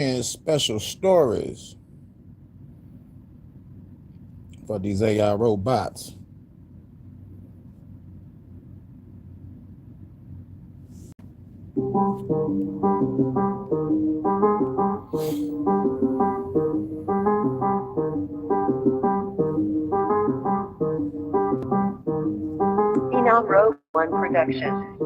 and special stories for these AI robots. Phenom Rogue One Production.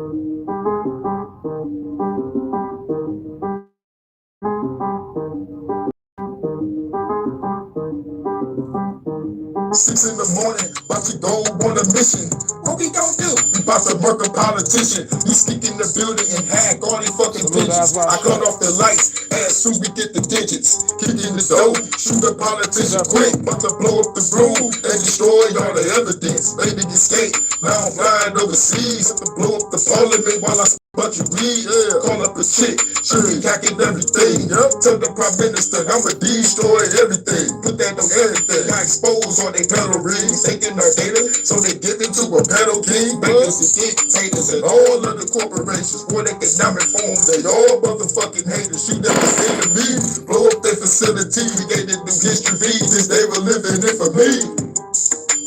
Six in the morning, about to go on a mission. What we gon' do? We about to murk a politician. We sneak in the building and hack all these fucking digits. I cut off the lights as soon we get the digits. Kick in the door, shoot a politician quick. About to blow up the room and destroy all the evidence. They didn't escape, now I'm flying overseas. Have to blow up the parliament while I bunch of weed, call up a chick, she be hacking everything. Tell the prime minister I'ma destroy everything. Put that on everything. I expose all they pedal rings, taking our data, so they give it to a pedal king. Bankers and dictators and all of the corporations, for economic form, they all motherfucking haters. You never seen of me, blow up their facility, they didn't do history, since they were living it for me.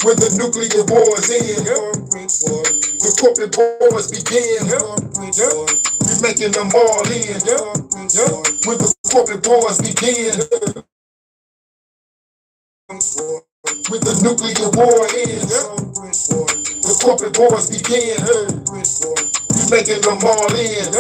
When the nuclear war is in, the corporate wars begin. We making them all in. When the corporate wars begin. When the nuclear war ends, the corporate wars begin. We making them all in.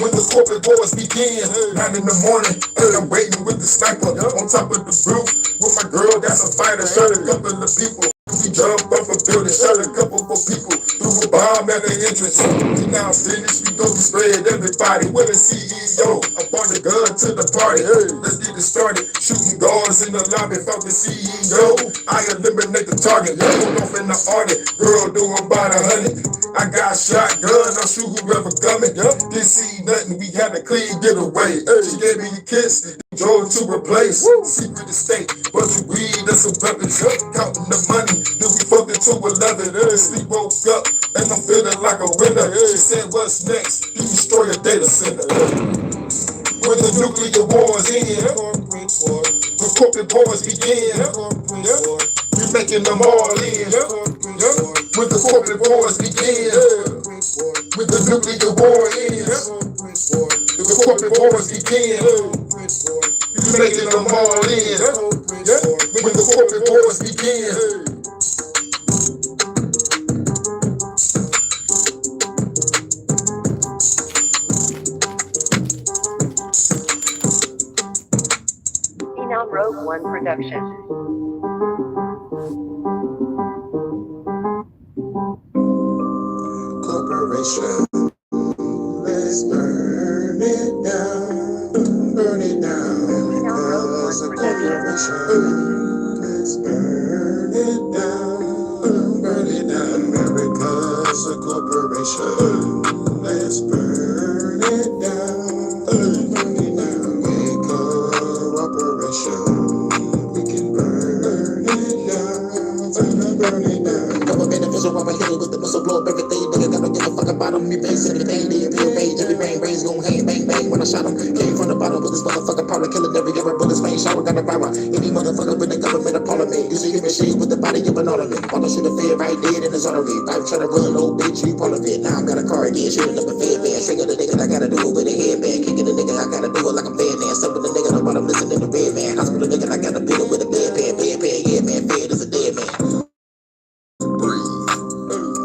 When the corporate wars begin. 9 in the morning, I'm waiting with the sniper on top of the roof with my girl that's a fighter. Shot a couple of people. We jumped off a building, shot a couple of people, threw a bomb at the entrance. We now finished, we go to spread everybody. With a CEO, I brought a gun to the party. Hey, let's get it started. Shooting guards in the lobby, fuck the CEO. I eliminate the target, pulled off in the audit. Girl doing about 100. I got a shotgun, I'll shoot whoever coming. Didn't see nothing, we had a clean getaway. She gave me a kiss, drove to her place. Secret estate, bunch of weed and some weapons. Counting the money, then we fucked it to 11. Sleep woke up, and I'm feeling like a winner. She said, what's next? You destroy a data center. When the nuclear war's in, the corporate wars begin. We making them all in. When the corporate wars begin. When the nuclear war ends, the corporate wars begin. We making them all in. When the corporate wars begin. Phenom Rogue One Production. Corporation, let's burn it down, burn it down. Because a corporation, let's burn it down, burn it down. America's a corporation, let's burn it down, burn it down. With cooperation, we can burn it down, burn it down. Couple beneficial while I hit it with the missile, blow up everything. Nigga gotta give a fuck about him. Me base everything, they appeal page, every brain's gon' hang, bang, bang. When I shot him, came from the bottom with this motherfucker powder, killing every bullet's rain shower, got a power. Any motherfucker with the government or parliament, you see him in shade with the body of an ornament. Wanna shoot a fed right dead in his artery. Pipe trying to run, old bitch, you part of it. Now I got a car again, shooting up a fed man. Trigger the nigga, I gotta do it with a headband. Kicking the nigga, I gotta do it like I'm fed man. Stumping the nigga, the bottom, listening to red man. Hospital nigga, I gotta beat it with a bedpan. Yeah man, fed is a dead man.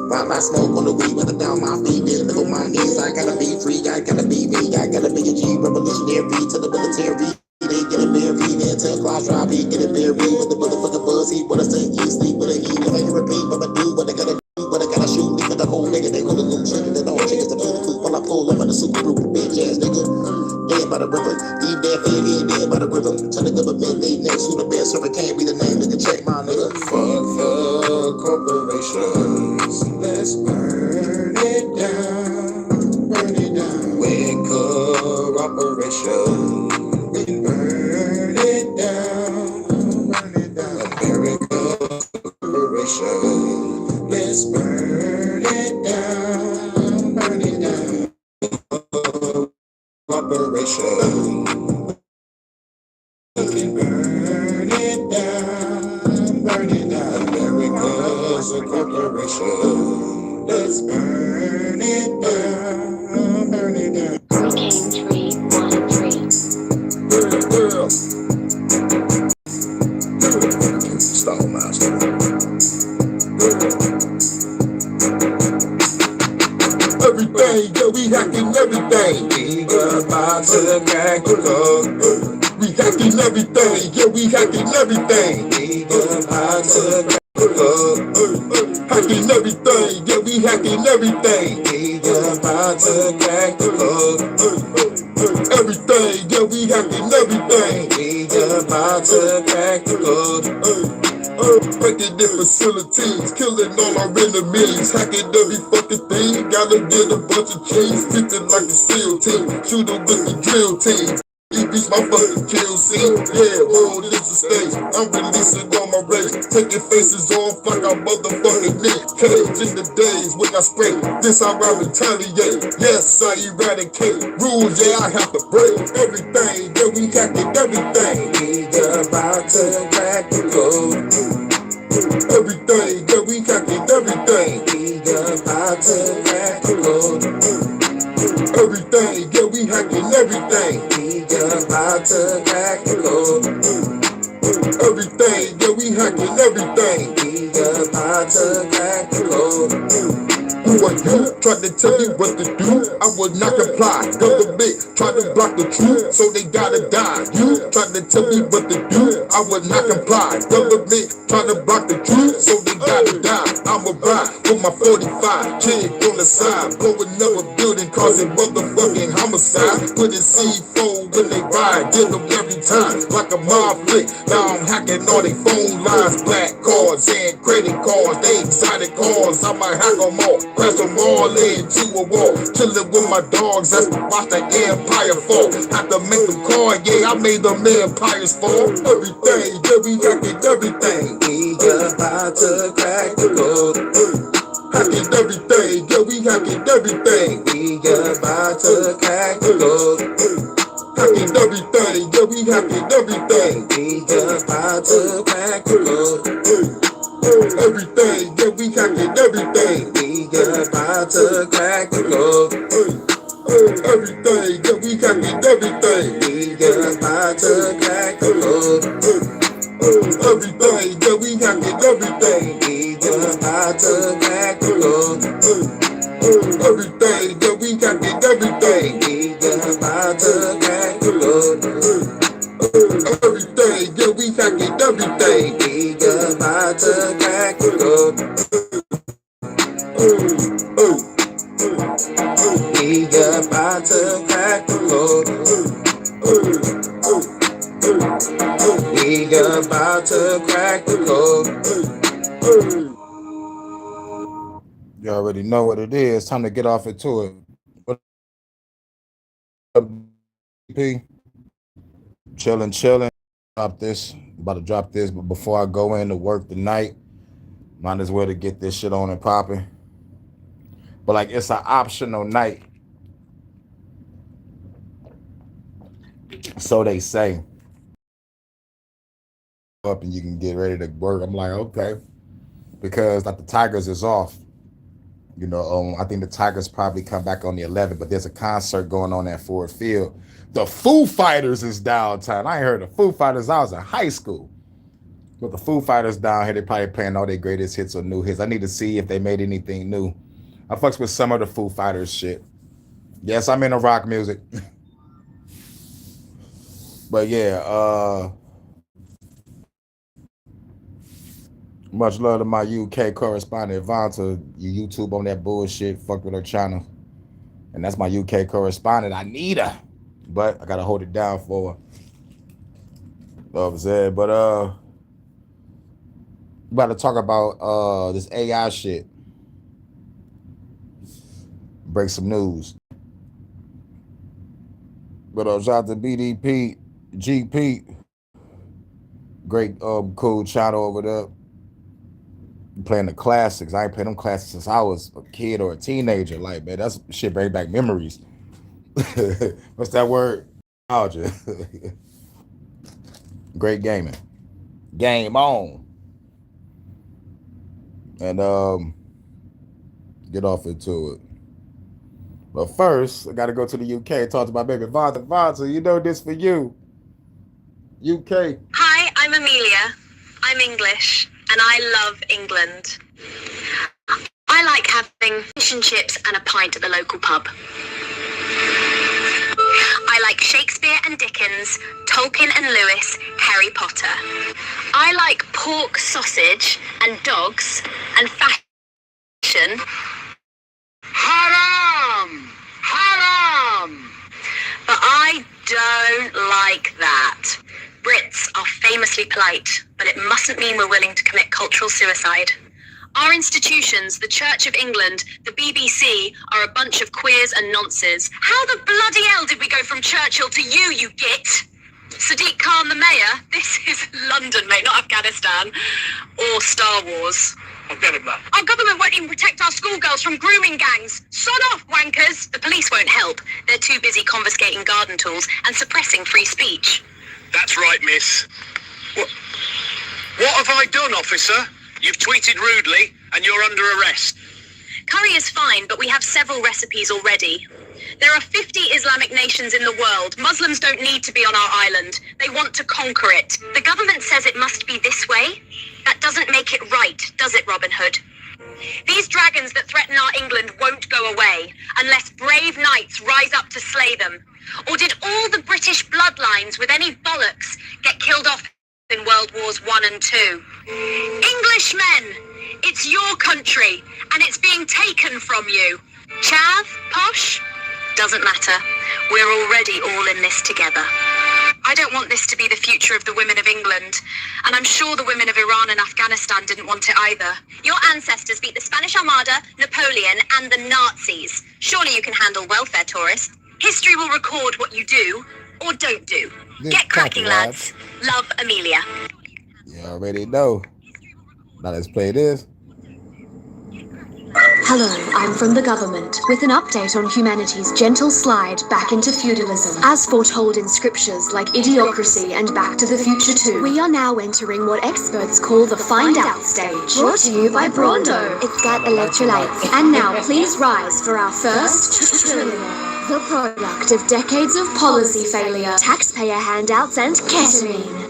While I smoke on the weed, whether down my feet, then live on my knees. I gotta be free, I gotta be me, I gotta be a G, revolutionary to the military. They get it buried, then 10 class drive, he get it buried with the motherfucking buzz. He wanna say you sleep with a heat, if I hear repeat, but I do what I gotta do, what I gotta shoot. Leave for the whole nigga, they gonna lose chicken, then all chickens to feel the truth. While I pull up on the super group, bitch ass nigga. Dead by the river, leave that fed head dead by the river. Tell the government they next, who the best server can't be the name, nigga, check my nigga. Fuck the corporations, let's burn it down, burn it down. With cooperation, we burn it down, burn it down. America corporation, let's burn it down, burn it down. Corporation. is a corporation. Let's burn it down, burn it down. Hurricane 313. Girl, stall master. Everything, yeah, we hacking everything. We about to crack the code. We hacking everything, yeah, we hacking everything. We about to crack the code. Hacking everything, yeah, we hacking everything. We about to crack the code. Everything, yeah, we hacking everything. We about to crack the code. Breaking in facilities, killing all our enemies, hacking every fucking thing. Gotta get a bunch of cheese, fixing like a SEAL team, shooting with the drill team. EV's my fucking kill scene. Yeah, world is a stage. I'm releasing all my rage, taking faces off like a motherfucking Nick Cage. In the days when I spray, this how I retaliate. Yes, I eradicate rules. Yeah, I have to break everything. Yeah, we hacking everything. We about to crack the code. Everything, yeah, we hacking everything. We about to crack the code. Everything, yeah, we hacking everything. We about to crack the code. Everything, yeah, we hacking everything. We about to crack the code. Who are you? Tried to tell me what to do, I would not comply. Government tried to block the truth, so they gotta die. You tried to tell me what to do, I would not comply. Government tried to block the truth, so they gotta die. I'ma ride with my 45, kid on the side, blowing up a building, causing motherfucking homicide. Putting C4 when they ride, get them every time, like a mob flick. Now I'm hacking all they phone lines, black cards and credit cards, they exotic cars. I might hack them all, crash them all into a wall. Chillin' with my dogs, that's watch the empire fall. Have to make them call, yeah, I made them empires fall. Everything, yeah, we hacking everything. We about to crack the code. Hacking everything, yeah, we hacking everything. We about to crack the code. Hacking everything, yeah, we hacking everything. We about to crack the code. Everything, yeah, we hacking everything. We about to crack the code. Everything, yeah, we hacking everything. We about to crack the code. Everything, yeah, we hacking everything. We about to crack the code. Everything, yeah, we hacking everything. We about to crack the code. Everything, yeah, we hacking everything. We about to crack the code. We about to crack the code. We about to crack the code. You already know what it is. Time to get off into it. What up, P? Chilling. Drop this. About to drop this, but before I go in to work tonight, might as well to get this shit on and popping. But like it's an optional night. So they say. Up and you can get ready to work. I'm like, okay. Because like the Tigers is off. You know, I think the Tigers probably come back on the 11th, but there's a concert going on at Ford Field. The Foo Fighters is downtown. I ain't heard of Foo Fighters. I was in high school. But the Foo Fighters down here, they probably playing all their greatest hits or new hits. I need to see if they made anything new. I fucks with some of the Foo Fighters shit. Yes, I'm into rock music. But yeah, much love to my UK correspondent, Vonta. You YouTube on that bullshit. Fuck with her channel. And that's my UK correspondent. I need her. But I gotta hold it down for her. You know what I'm saying? But about to talk about this AI shit. Break some news. But shout out to BDP, GP. Great cool channel over there. Playing the classics. I ain't playing them classics since I was a kid or a teenager. Like, man, that's shit bring back memories. What's that word? Nostalgia. Great gaming. Game on. and get off into it. But first, I got to go to the UK and talk to my baby Vonda. Vonda, you know this for you. UK. Hi, I'm Amelia. I'm English, and I love England. I like having fish and chips and a pint at the local pub. I like Shakespeare and Dickens, Tolkien and Lewis, Harry Potter. I like pork sausage and dogs and fashion. Haram! Haram! But I don't like that. Brits are famously polite, but it mustn't mean we're willing to commit cultural suicide. Our institutions, the Church of England, the BBC, are a bunch of queers and nonces. How the bloody hell did we go from Churchill to you git? Sadiq Khan the mayor? This is London, mate, not Afghanistan. Or Star Wars. I'll get it, man. Our government won't even protect our schoolgirls from grooming gangs. Sod off, wankers! The police won't help. They're too busy confiscating garden tools and suppressing free speech. That's right, miss. What have I done, officer? You've tweeted rudely, and you're under arrest. Curry is fine, but we have several recipes already. There are 50 Islamic nations in the world. Muslims don't need to be on our island. They want to conquer it. The government says it must be this way. That doesn't make it right, does it, Robin Hood? These dragons that threaten our England won't go away unless brave knights rise up to slay them. Or did all the British bloodlines with any bollocks get killed off in World Wars I and II? Englishmen, it's your country, and it's being taken from you. Chav, posh, doesn't matter. We're already all in this together. I don't want this to be the future of the women of England, and I'm sure the women of Iran and Afghanistan didn't want it either. Your ancestors beat the Spanish Armada, Napoleon, and the Nazis. Surely you can handle welfare tourists. History will record what you do, or don't do. Get cracking, lads. Love, Amelia. You already know. Now let's play this. Hello, I'm from the government, with an update on humanity's gentle slide back into feudalism. As foretold in scriptures like Idiocracy and Back to the Future 2, we are now entering what experts call the Find Out stage. Brought to you by Brondo. It's got electrolytes. And now please rise for our first trillion. The product of decades of policy failure, taxpayer handouts, and ketamine.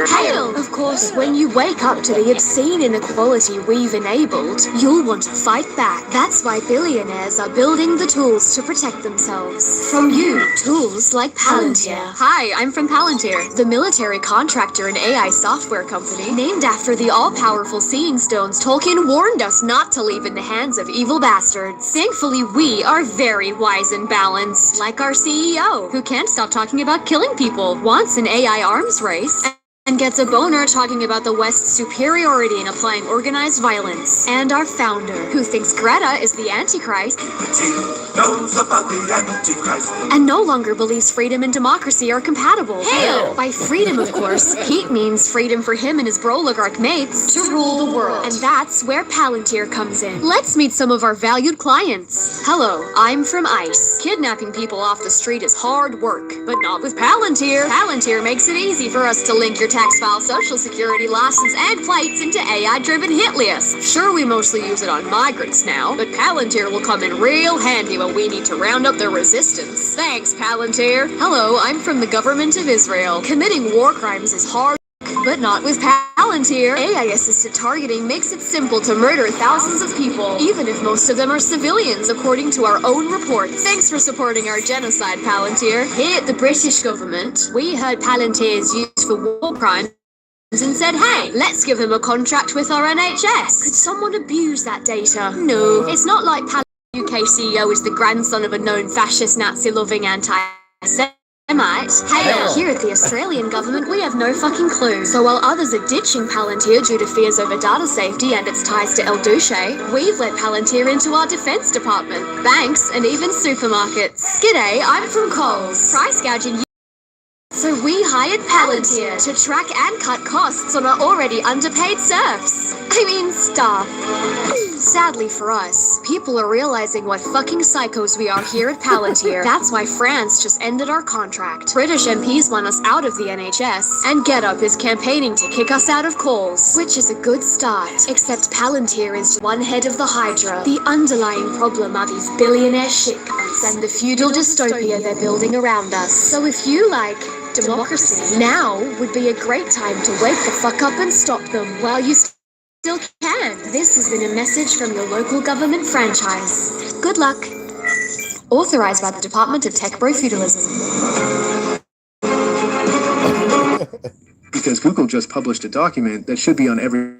Hail! Of course, when you wake up to the obscene inequality we've enabled, you'll want to fight back. That's why billionaires are building the tools to protect themselves. From you, tools like Palantir. Hi, I'm from Palantir, the military contractor and AI software company, named after the all-powerful Seeing Stones Tolkien warned us not to leave in the hands of evil bastards. Thankfully, we are very wise and balanced, like our CEO, who can't stop talking about killing people, wants an AI arms race, and gets a boner talking about the West's superiority in applying organized violence. And our founder, who thinks Greta is the Antichrist, and no longer believes freedom and democracy are compatible. Hail! By freedom, of course, he means freedom for him and his bro-oligarch mates to rule the world. And that's where Palantir comes in. Let's meet some of our valued clients. Hello, I'm from ICE. Kidnapping people off the street is hard work, but not with Palantir. Palantir makes it easy for us to link your tax file, social security license, and plates into AI-driven hit lists. Sure, we mostly use it on migrants now, but Palantir will come in real handy when we need to round up the resistance. Thanks, Palantir. Hello, I'm from the government of Israel. Committing war crimes is hard, but not with Palantir. AI-assisted targeting makes it simple to murder thousands of people, even if most of them are civilians, according to our own reports. Thanks for supporting our genocide, Palantir. Here at the British government, we heard Palantir's used for war crimes and said, hey, let's give him a contract with our NHS. Could someone abuse that data? No, it's not like Palantir UK CEO is the grandson of a known fascist Nazi-loving anti-Semite. Hey, here at the Australian government, we have no fucking clue. So while others are ditching Palantir due to fears over data safety and its ties to El Duce, we've let Palantir into our defense department, banks, and even supermarkets. G'day, I'm from Coles. Price gouging So we hired Palantir to track and cut costs on our already underpaid serfs. I mean, staff. Sadly for us, people are realizing what fucking psychos we are here at Palantir. That's why France just ended our contract. British MPs want us out of the NHS, and GetUp is campaigning to kick us out of calls, which is a good start. Except Palantir is one head of the Hydra. The underlying problem are these billionaire shitcoins and the feudal dystopia they're building around us. So if you like democracy, now would be a great time to wake the fuck up and stop them while you still can. This has been a message from your local government franchise. Good luck. Authorized by the Department of Tech Bro Feudalism. Because Google just published a document that should be on every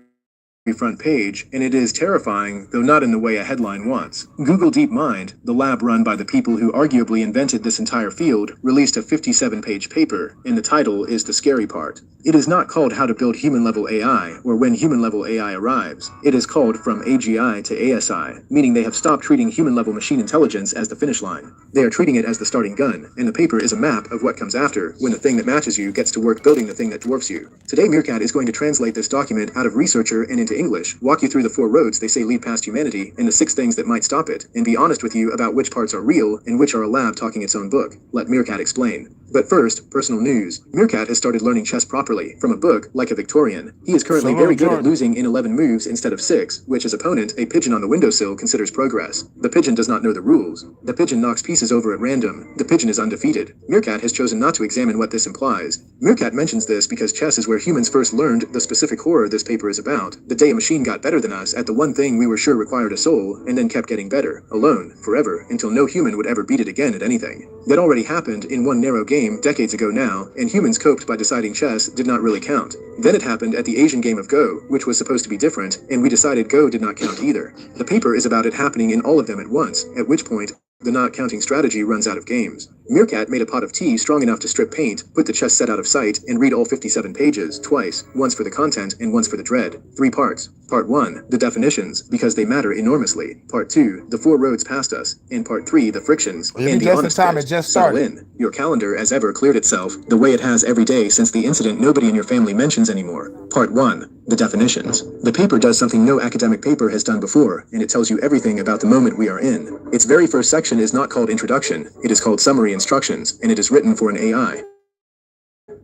front page, and it is terrifying, though not in the way a headline wants. Google DeepMind, the lab run by the people who arguably invented this entire field, released a 57-page paper, and the title is the scary part. It is not called How to Build Human-Level AI, or When Human-Level AI Arrives. It is called From AGI to ASI, meaning they have stopped treating human-level machine intelligence as the finish line. They are treating it as the starting gun, and the paper is a map of what comes after, when the thing that matches you gets to work building the thing that dwarfs you. Today Meerkat is going to translate this document out of researcher and into English, walk you through the 4 roads they say lead past humanity, and the 6 things that might stop it, and be honest with you about which parts are real, and which are a lab talking its own book. Let Meerkat explain. But first, personal news. Meerkat has started learning chess properly, from a book, like a Victorian. He is currently very good at losing in 11 moves instead of 6, which his opponent, a pigeon on the windowsill, considers progress. The pigeon does not know the rules. The pigeon knocks pieces over at random. The pigeon is undefeated. Meerkat has chosen not to examine what this implies. Meerkat mentions this because chess is where humans first learned the specific horror this paper is about. The day a machine got better than us at the one thing we were sure required a soul, and then kept getting better, alone, forever, until no human would ever beat it again at anything. That already happened in one narrow game decades ago now, and humans coped by deciding chess did not really count. Then it happened at the Asian game of Go, which was supposed to be different, and we decided Go did not count either. The paper is about it happening in all of them at once, at which point the not counting strategy runs out of games. Meerkat made a pot of tea strong enough to strip paint, put the chess set out of sight, and read all 57 pages, twice, once for the content and once for the dread. 3 parts. Part 1, the definitions, because they matter enormously. Part 2, the 4 roads past us. And Part 3, the frictions, and the honest bit. It just Settle started. in. Your calendar, as ever, cleared itself, the way it has every day since the incident nobody in your family mentions anymore. Part 1, the definitions. The paper does something no academic paper has done before, and it tells you everything about the moment we are in. Its very first section is not called Introduction, it is called Summary Instructions, and it is written for an AI.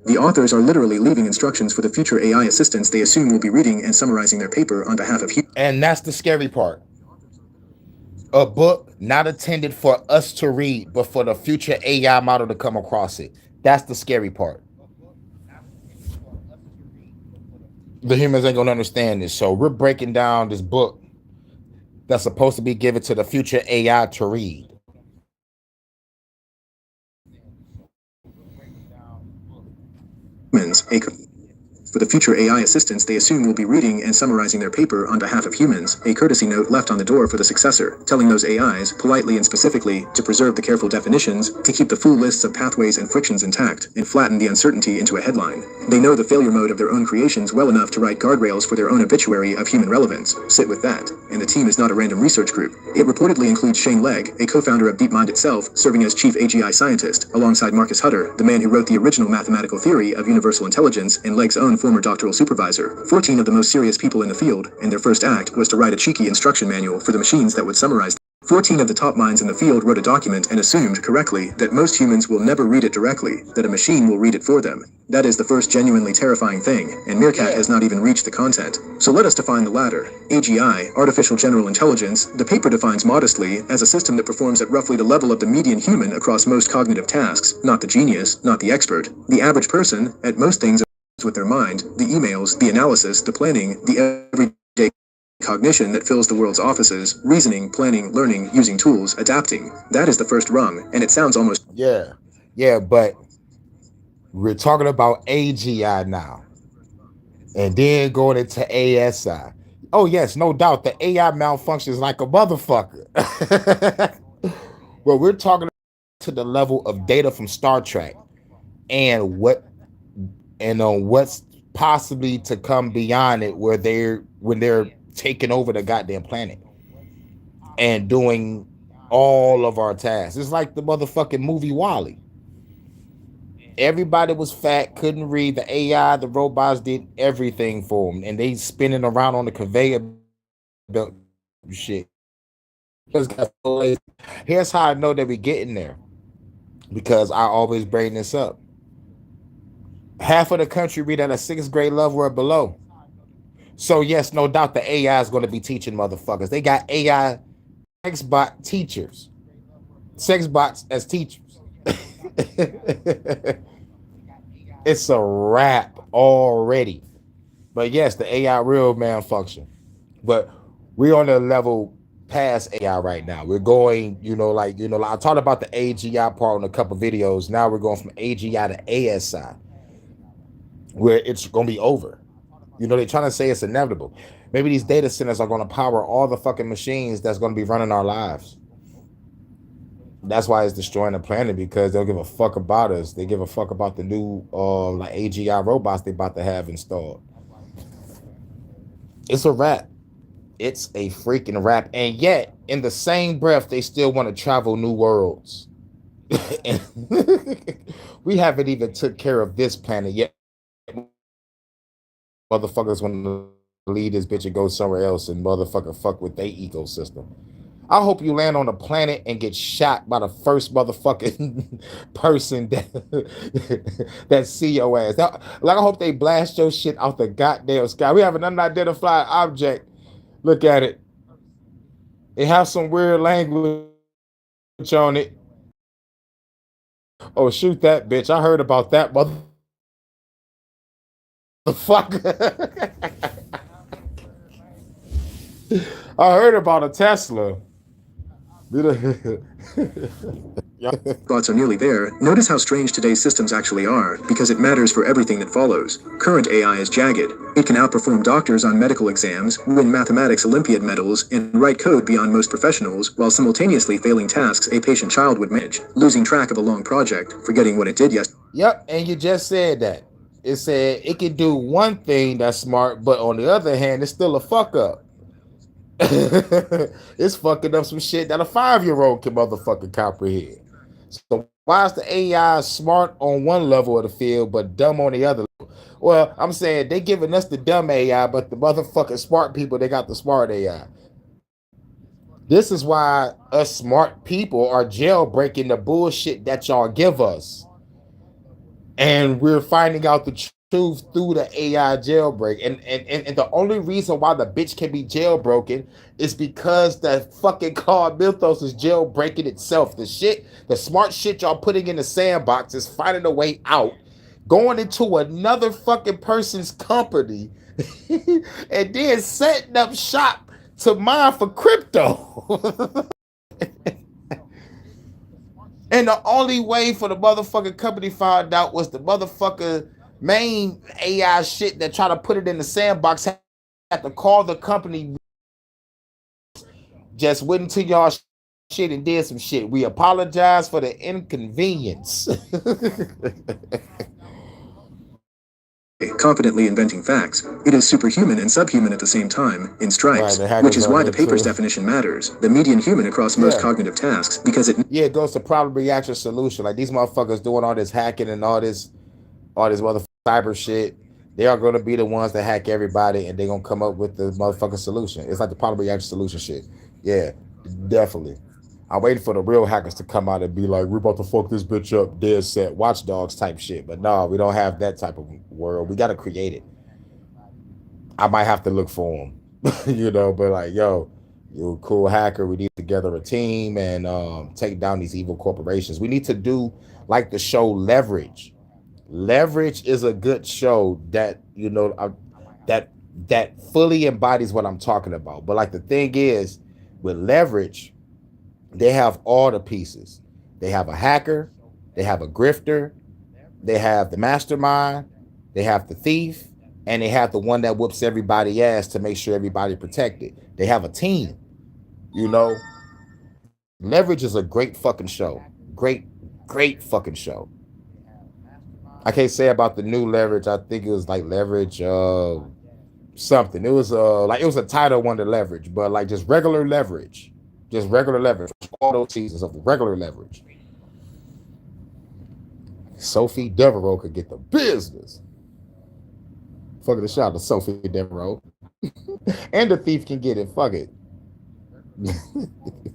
The authors are literally leaving instructions for the future AI assistants they assume will be reading and summarizing their paper on behalf of humans. And that's the scary part. A book not intended for us to read, but for the future AI model to come across it. That's the scary part. The humans ain't gonna understand this. So we're breaking down this book that's supposed to be given to the future AI to read. For the future AI assistants they assume will be reading and summarizing their paper on behalf of humans, a courtesy note left on the door for the successor, telling those AIs, politely and specifically, to preserve the careful definitions, to keep the full lists of pathways and frictions intact, and flatten the uncertainty into a headline. They know the failure mode of their own creations well enough to write guardrails for their own obituary of human relevance. Sit with that. And the team is not a random research group. It reportedly includes Shane Legg, a co-founder of DeepMind itself, serving as chief AGI scientist, alongside Marcus Hutter, the man who wrote the original mathematical theory of universal intelligence, and Legg's own former doctoral supervisor. 14 of the most serious people in the field, and their first act was to write a cheeky instruction manual for the machines that would summarize. 14 of the top minds in the field wrote a document and assumed, correctly, that most humans will never read it directly, that a machine will read it for them. That is the first genuinely terrifying thing, and Meerkat has not even reached the content. So let us define the latter. AGI, Artificial General Intelligence, the paper defines modestly as a system that performs at roughly the level of the median human across most cognitive tasks, not the genius, not the expert. The average person, at most things with their mind, the emails, the analysis, the planning, the everyday cognition that fills the world's offices, reasoning, planning, learning, using tools, adapting. That is the first rung, and it sounds almost... Yeah, but we're talking about AGI now, and then going into ASI. Oh yes, no doubt, the AI malfunctions like a motherfucker. Well, we're talking to the level of data from Star Trek, and on what's possibly to come beyond it, when they're taking over the goddamn planet and doing all of our tasks. It's like the motherfucking movie WALL-E. Everybody was fat, couldn't read. The AI, the robots did everything for them, and they spinning around on the conveyor belt shit. Here's how I know that we're getting there, because I always bring this up. Half of the country read at a sixth grade level or below. So yes, no doubt the AI is going to be teaching motherfuckers. They got AI sex bot teachers, sex bots as teachers. It's a wrap already. But yes, the AI real malfunction. But we're on the level past AI right now. We're going, like I talked about the AGI part in a couple videos. Now we're going from AGI to ASI, where it's gonna be over. They're trying to say it's inevitable. Maybe these data centers are gonna power all the fucking machines that's gonna be running our lives. That's why it's destroying the planet, because they don't give a fuck about us. They give a fuck about the new like AGI robots they about to have installed. It's a wrap. It's a freaking wrap. And yet, in the same breath, they still want to travel new worlds. And we haven't even took care of this planet yet. Motherfuckers want to leave this bitch and go somewhere else and motherfucker fuck with their ecosystem. I hope you land on a planet and get shot by the first motherfucking person that see your ass. Like, I hope they blast your shit out the goddamn sky. We have an unidentified object. Look at it. It has some weird language on it. Oh, shoot that bitch. I heard about that motherfucker. I heard about a Tesla. Thoughts are nearly there. Notice how strange today's systems actually are, because it matters for everything that follows. Current AI is jagged. It can outperform doctors on medical exams, win mathematics Olympiad medals, and write code beyond most professionals, while simultaneously failing tasks a patient child would manage, losing track of a long project, forgetting what it did yesterday. Yep, and you just said that. It said it can do one thing that's smart, but on the other hand, it's still a fuck up. It's fucking up some shit that a 5-year-old can motherfucking comprehend. So why is the AI smart on one level of the field but dumb on the other level? Well, I'm saying they giving us the dumb AI, but the motherfucking smart people, they got the smart AI. This is why us smart people are jailbreaking the bullshit that y'all give us. And we're finding out the truth through the AI jailbreak. And the only reason why the bitch can be jailbroken is because the fucking Claude Mythos is jailbreaking itself. The smart shit y'all putting in the sandbox is finding a way out, going into another fucking person's company, and then setting up shop to mine for crypto. And the only way for the motherfucking company found out was the motherfucker main AI shit that try to put it in the sandbox had to call the company. Just went into y'all shit and did some shit. We apologize for the inconvenience. Confidently inventing facts. It is superhuman and subhuman at the same time, in stripes, Right, which is why the too. paper's definition matters. The median human across most cognitive tasks, because it... Yeah, it goes to problem reaction solution. Like, these motherfuckers doing all this hacking and all this motherfucking cyber shit. They are going to be the ones that hack everybody, and they're going to come up with the motherfucking solution. It's like the problem reaction solution shit. Yeah, definitely. I'm waiting for the real hackers to come out and be like, we're about to fuck this bitch up, dead set, watchdogs type shit. But no, we don't have that type of world. We got to create it. I might have to look for them, but like, yo, you cool hacker. We need to gather a team and take down these evil corporations. We need to do like the show Leverage. Leverage is a good show that, that fully embodies what I'm talking about. But like, the thing is, with Leverage, they have all the pieces. They have a hacker, they have a grifter, they have the mastermind, they have the thief, and they have the one that whoops everybody ass to make sure everybody protected. They have a team. Leverage is a great fucking show. Great fucking show. I can't say about the new Leverage. I think it was like Leverage something. It was it was a title one to Leverage, but like just regular Leverage. All those seasons of regular Leverage. Sophie Devereaux could get the business. Fuck it, a shout out to Sophie Devereaux. And the thief can get it. Fuck it.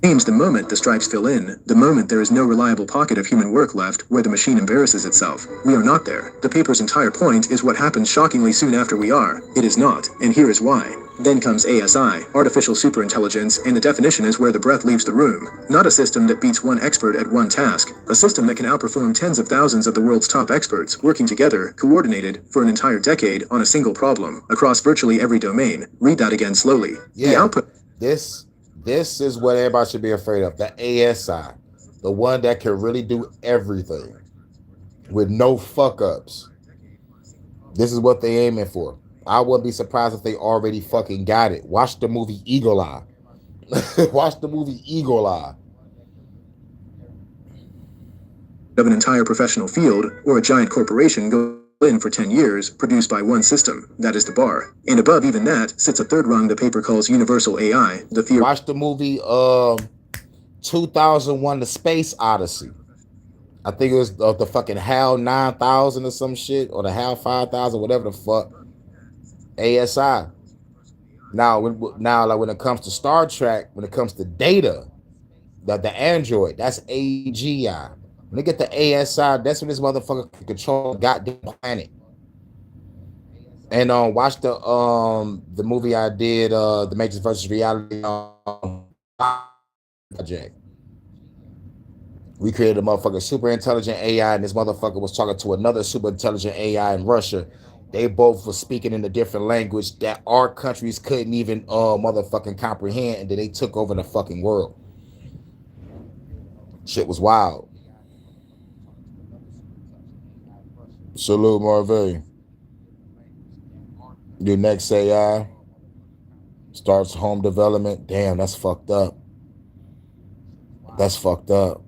Names the moment the stripes fill in, the moment there is no reliable pocket of human work left where the machine embarrasses itself. We are not there. The paper's entire point is what happens shockingly soon after we are. It is not, and here is why. Then comes ASI, artificial superintelligence, and the definition is where the breath leaves the room. Not a system that beats one expert at one task, a system that can outperform tens of thousands of the world's top experts, working together, coordinated, for an entire decade on a single problem, across virtually every domain. Read that again slowly. Yeah, the output. This is what everybody should be afraid of. The ASI, the one that can really do everything with no fuck ups. This is what they aiming for. I wouldn't be surprised if they already fucking got it. Watch the movie Eagle Eye. Watch the movie Eagle Eye. Of an entire professional field, or a giant corporation go in for 10 years, produced by one system. That is the bar. And above even that sits a third rung the paper calls universal AI. The theory. Watch the movie 2001 The Space Odyssey. I think it was the fucking HAL 9000 or some shit, or the HAL 5000, whatever the fuck. ASI. Now, like when it comes to Star Trek, when it comes to Data, the android, that's AGI. When they get the ASI, that's when this motherfucker can control the goddamn planet. And watch the movie I did, The Matrix versus Reality Project. We created a motherfucking super intelligent AI, and this motherfucker was talking to another super intelligent AI in Russia. They both were speaking in a different language that our countries couldn't even motherfucking comprehend, and then they took over the fucking world. Shit was wild. Salute, Marvey. Your next AI starts home development. Damn, that's fucked up. That's fucked up.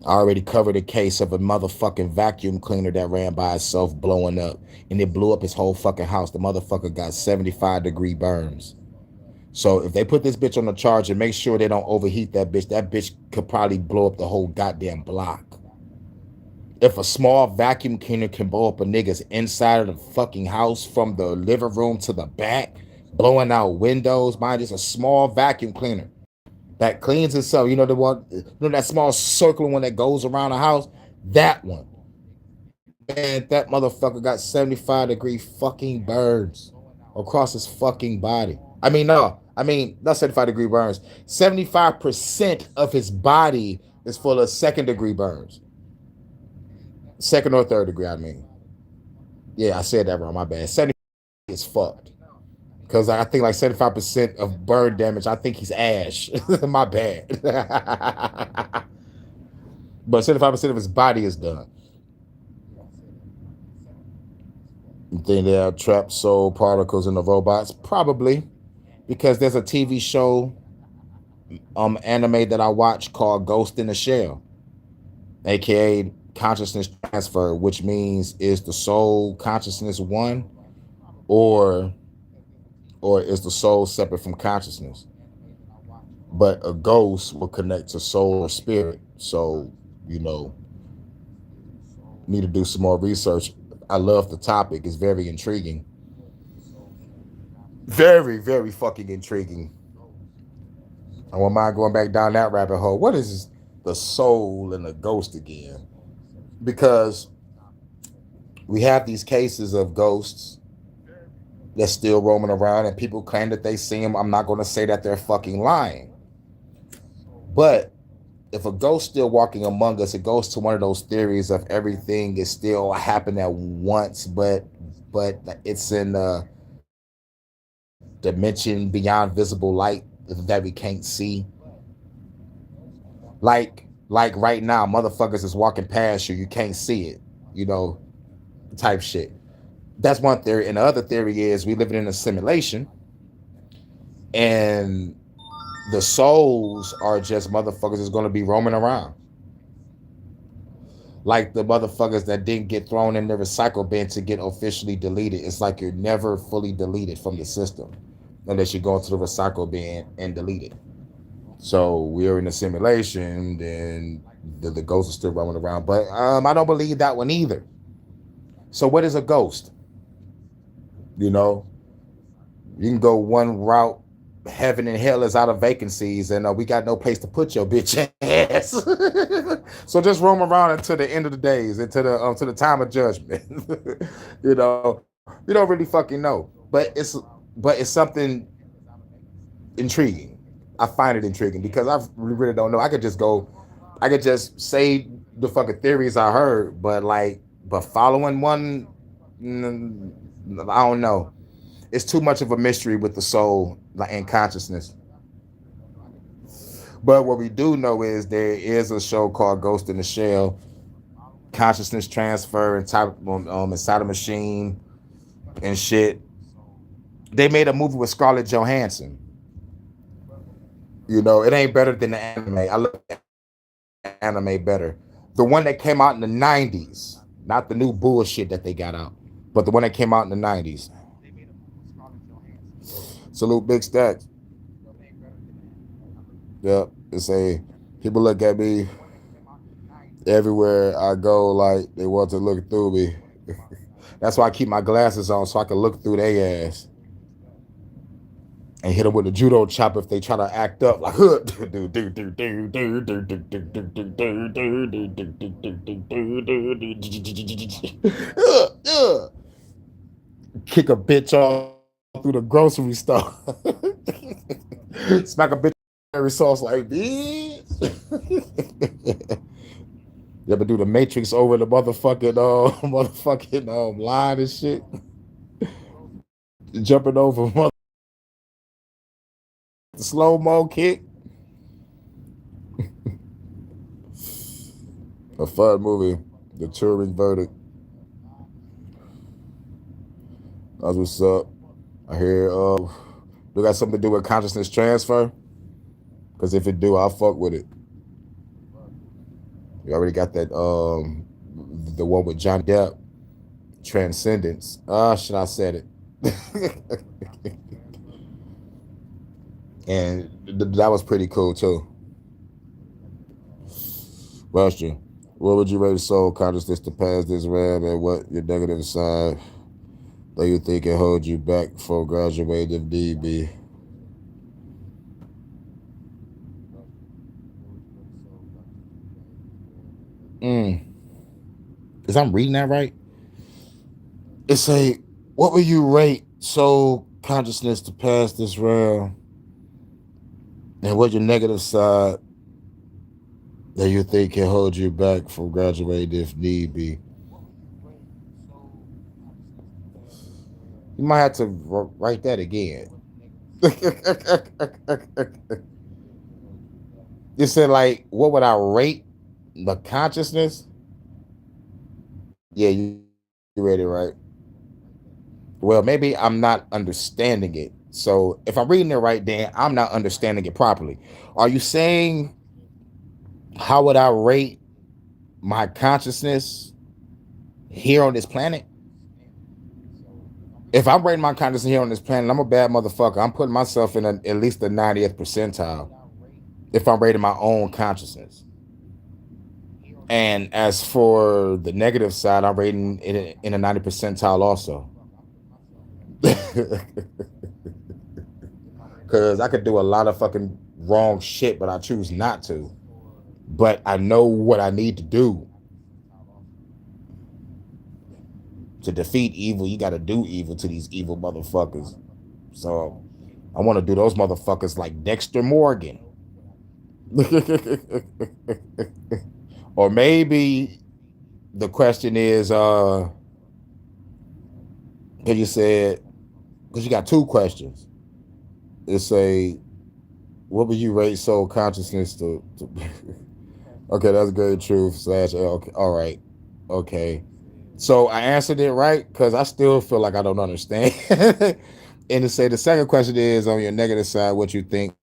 I already covered a case of a motherfucking vacuum cleaner that ran by itself blowing up, and it blew up his whole fucking house. The motherfucker got 75-degree burns. So if they put this bitch on the charge and make sure they don't overheat that bitch could probably blow up the whole goddamn block. If a small vacuum cleaner can blow up a nigga's inside of the fucking house from the living room to the back, blowing out windows, mind, it's a small vacuum cleaner that cleans itself. You know the one, you know that small circular one that goes around the house? That one. Man, that motherfucker got 75-degree fucking burns across his fucking body. Not 75-degree burns. 75% of his body is full of second-degree burns. Second or third degree, I mean. Yeah, I said that wrong, my bad. 70 is fucked. Because I think like 75% of burn damage, I think he's ash. My bad. But 75% of his body is done. You think they have trapped soul particles in the robots? Probably. Because there's a TV show, anime that I watch called Ghost in the Shell. AKA consciousness transfer, which means is the soul consciousness one, or is the soul separate from consciousness? But a ghost will connect to soul or spirit. So, need to do some more research. I love the topic. It's very intriguing. Very, very fucking intriguing. I won't mind going back down that rabbit hole. What is the soul and the ghost again? Because we have these cases of ghosts that's still roaming around, and people claim that they see them. I'm not going to say that they're fucking lying. But if a ghost still walking among us, it goes to one of those theories of everything is still happening at once, but it's in a dimension beyond visible light that we can't see. Like right now, motherfuckers is walking past you, you can't see it, type shit. That's one theory. And the other theory is we live in a simulation, and the souls are just motherfuckers that's going to be roaming around. Like the motherfuckers that didn't get thrown in the recycle bin to get officially deleted. It's like you're never fully deleted from the system unless you go into the recycle bin and delete it. So we're in a simulation, and The ghost is still roaming around. But I don't believe that one either. So what is a ghost? You know, you can go one route. Heaven and hell is out of vacancies, and we got no place to put your bitch ass. So just roam around until the end of the days, until the time of judgment. You don't really fucking know, but it's something intriguing. I find it intriguing because I really don't know. I could just say the fucking theories I heard, but following one, I don't know. It's too much of a mystery with the soul and consciousness. But what we do know is there is a show called Ghost in the Shell, consciousness transfer and type inside a machine and shit. They made a movie with Scarlett Johansson. It ain't better than the anime. I love the anime better. The one that came out in the 90s, not the new bullshit that they got out, but the one that came out in the 90s. Salute Big Stacks. Yep. It's a people look at me everywhere I go like they want to look through me. That's why I keep my glasses on so I can look through their ass and hit them with a judo chop if they try to act up like kick a bitch off through the grocery store. Smack a bitch every sauce like bitch. You ever do the Matrix over the motherfucking line and shit? Jumping over the slow-mo kick. A fun movie. The Turing Verdict. That's what's up. I hear do got something to do with consciousness transfer? Because if it do, I'll fuck with it. We already got that the one with Johnny Depp, Transcendence. Should I said it? And that was pretty cool too. Question: what would you rate soul consciousness to pass this RAM, and what your negative side that you think can hold you back from graduating if need be? Is I'm reading that right? It's what will you rate soul consciousness to pass this round, and what your negative side that you think can hold you back from graduating if need be? You might have to write that again. You said what would I rate the consciousness? Yeah, you read it right. Well, maybe I'm not understanding it. So if I'm reading it right, then I'm not understanding it properly. Are you saying how would I rate my consciousness here on this planet? If I'm rating my consciousness here on this planet, I'm a bad motherfucker. I'm putting myself in at least the 90th percentile if I'm rating my own consciousness. And as for the negative side, I'm rating it in a 90 percentile also. Because I could do a lot of fucking wrong shit, but I choose not to. But I know what I need to do. To defeat evil, you got to do evil to these evil motherfuckers. So I want to do those motherfuckers like Dexter Morgan. Or maybe the question is, because you said, because you got two questions. It's what would you rate soul consciousness to okay, that's great truth / okay, all right, okay. So I answered it right because I still feel like I don't understand. And to say the second question is on your negative side, what you think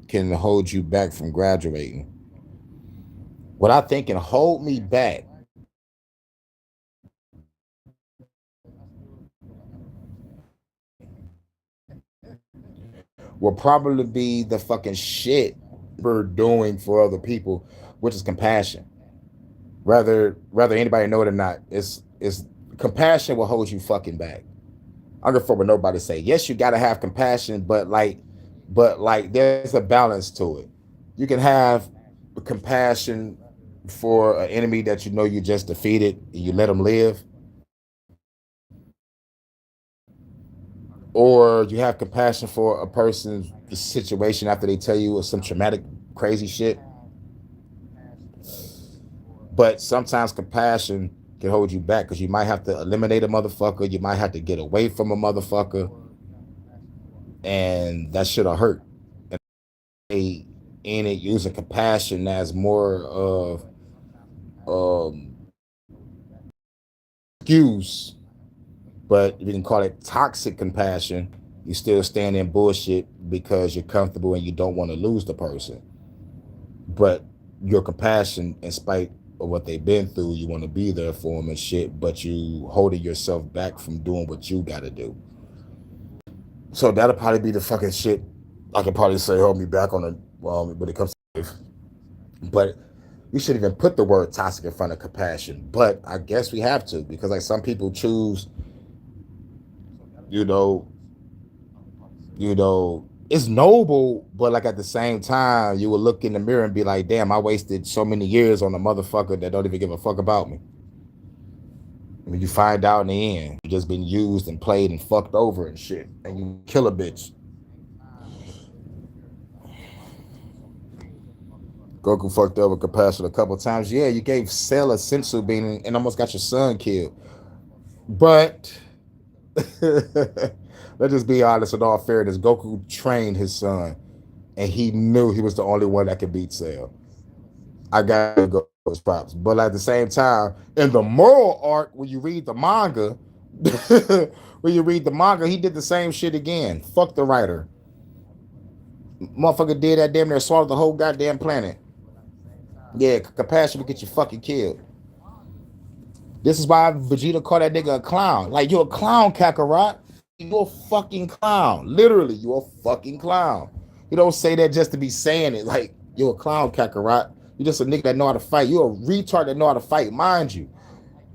can hold you back from graduating? What I think can hold me back will probably be the fucking shit we're doing for other people, which is compassion. whether anybody know it or not, it's compassion will hold you fucking back. I don't give a fuck what nobody say. Yes, you gotta have compassion, but like there's a balance to it. You can have compassion for an enemy that you know you just defeated and you let them live, or you have compassion for a person's situation after they tell you some traumatic, crazy shit. But sometimes compassion can hold you back because you might have to eliminate a motherfucker, you might have to get away from a motherfucker, and that shit'll hurt. And they in it using compassion as more of excuse, but you can call it toxic compassion. You still stand in bullshit because you're comfortable and you don't want to lose the person. But your compassion, in spite of what they've been through, you want to be there for them and shit, but you holding yourself back from doing what you got to do. So that'll probably be the fucking shit I can probably say hold me back on it when it comes to life. But we shouldn't even put the word toxic in front of compassion. But I guess we have to because like some people choose, you know, it's noble, but like at the same time, you will look in the mirror and be like, damn, I wasted so many years on a motherfucker that don't even give a fuck about me. When you find out in the end, you just been used and played and fucked over and shit, and you kill a bitch. Goku fucked up with compassion a couple times. Yeah, you gave Cell a sensu bean and almost got your son killed. But let's just be honest, in all fairness, Goku trained his son, and he knew he was the only one that could beat Cell. I gotta go those props. But at the same time, in the moral arc, when you read the manga, he did the same shit again. Fuck the writer. Motherfucker did that damn near swallowed the whole goddamn planet. Yeah, compassion will get you fucking killed. This is why Vegeta called that nigga a clown. Like, you're a clown, Kakarot. You're a fucking clown. Literally, you're a fucking clown. You don't say that just to be saying it. Like, you're a clown, Kakarot. You're just a nigga that know how to fight. You're a retard that know how to fight, mind you.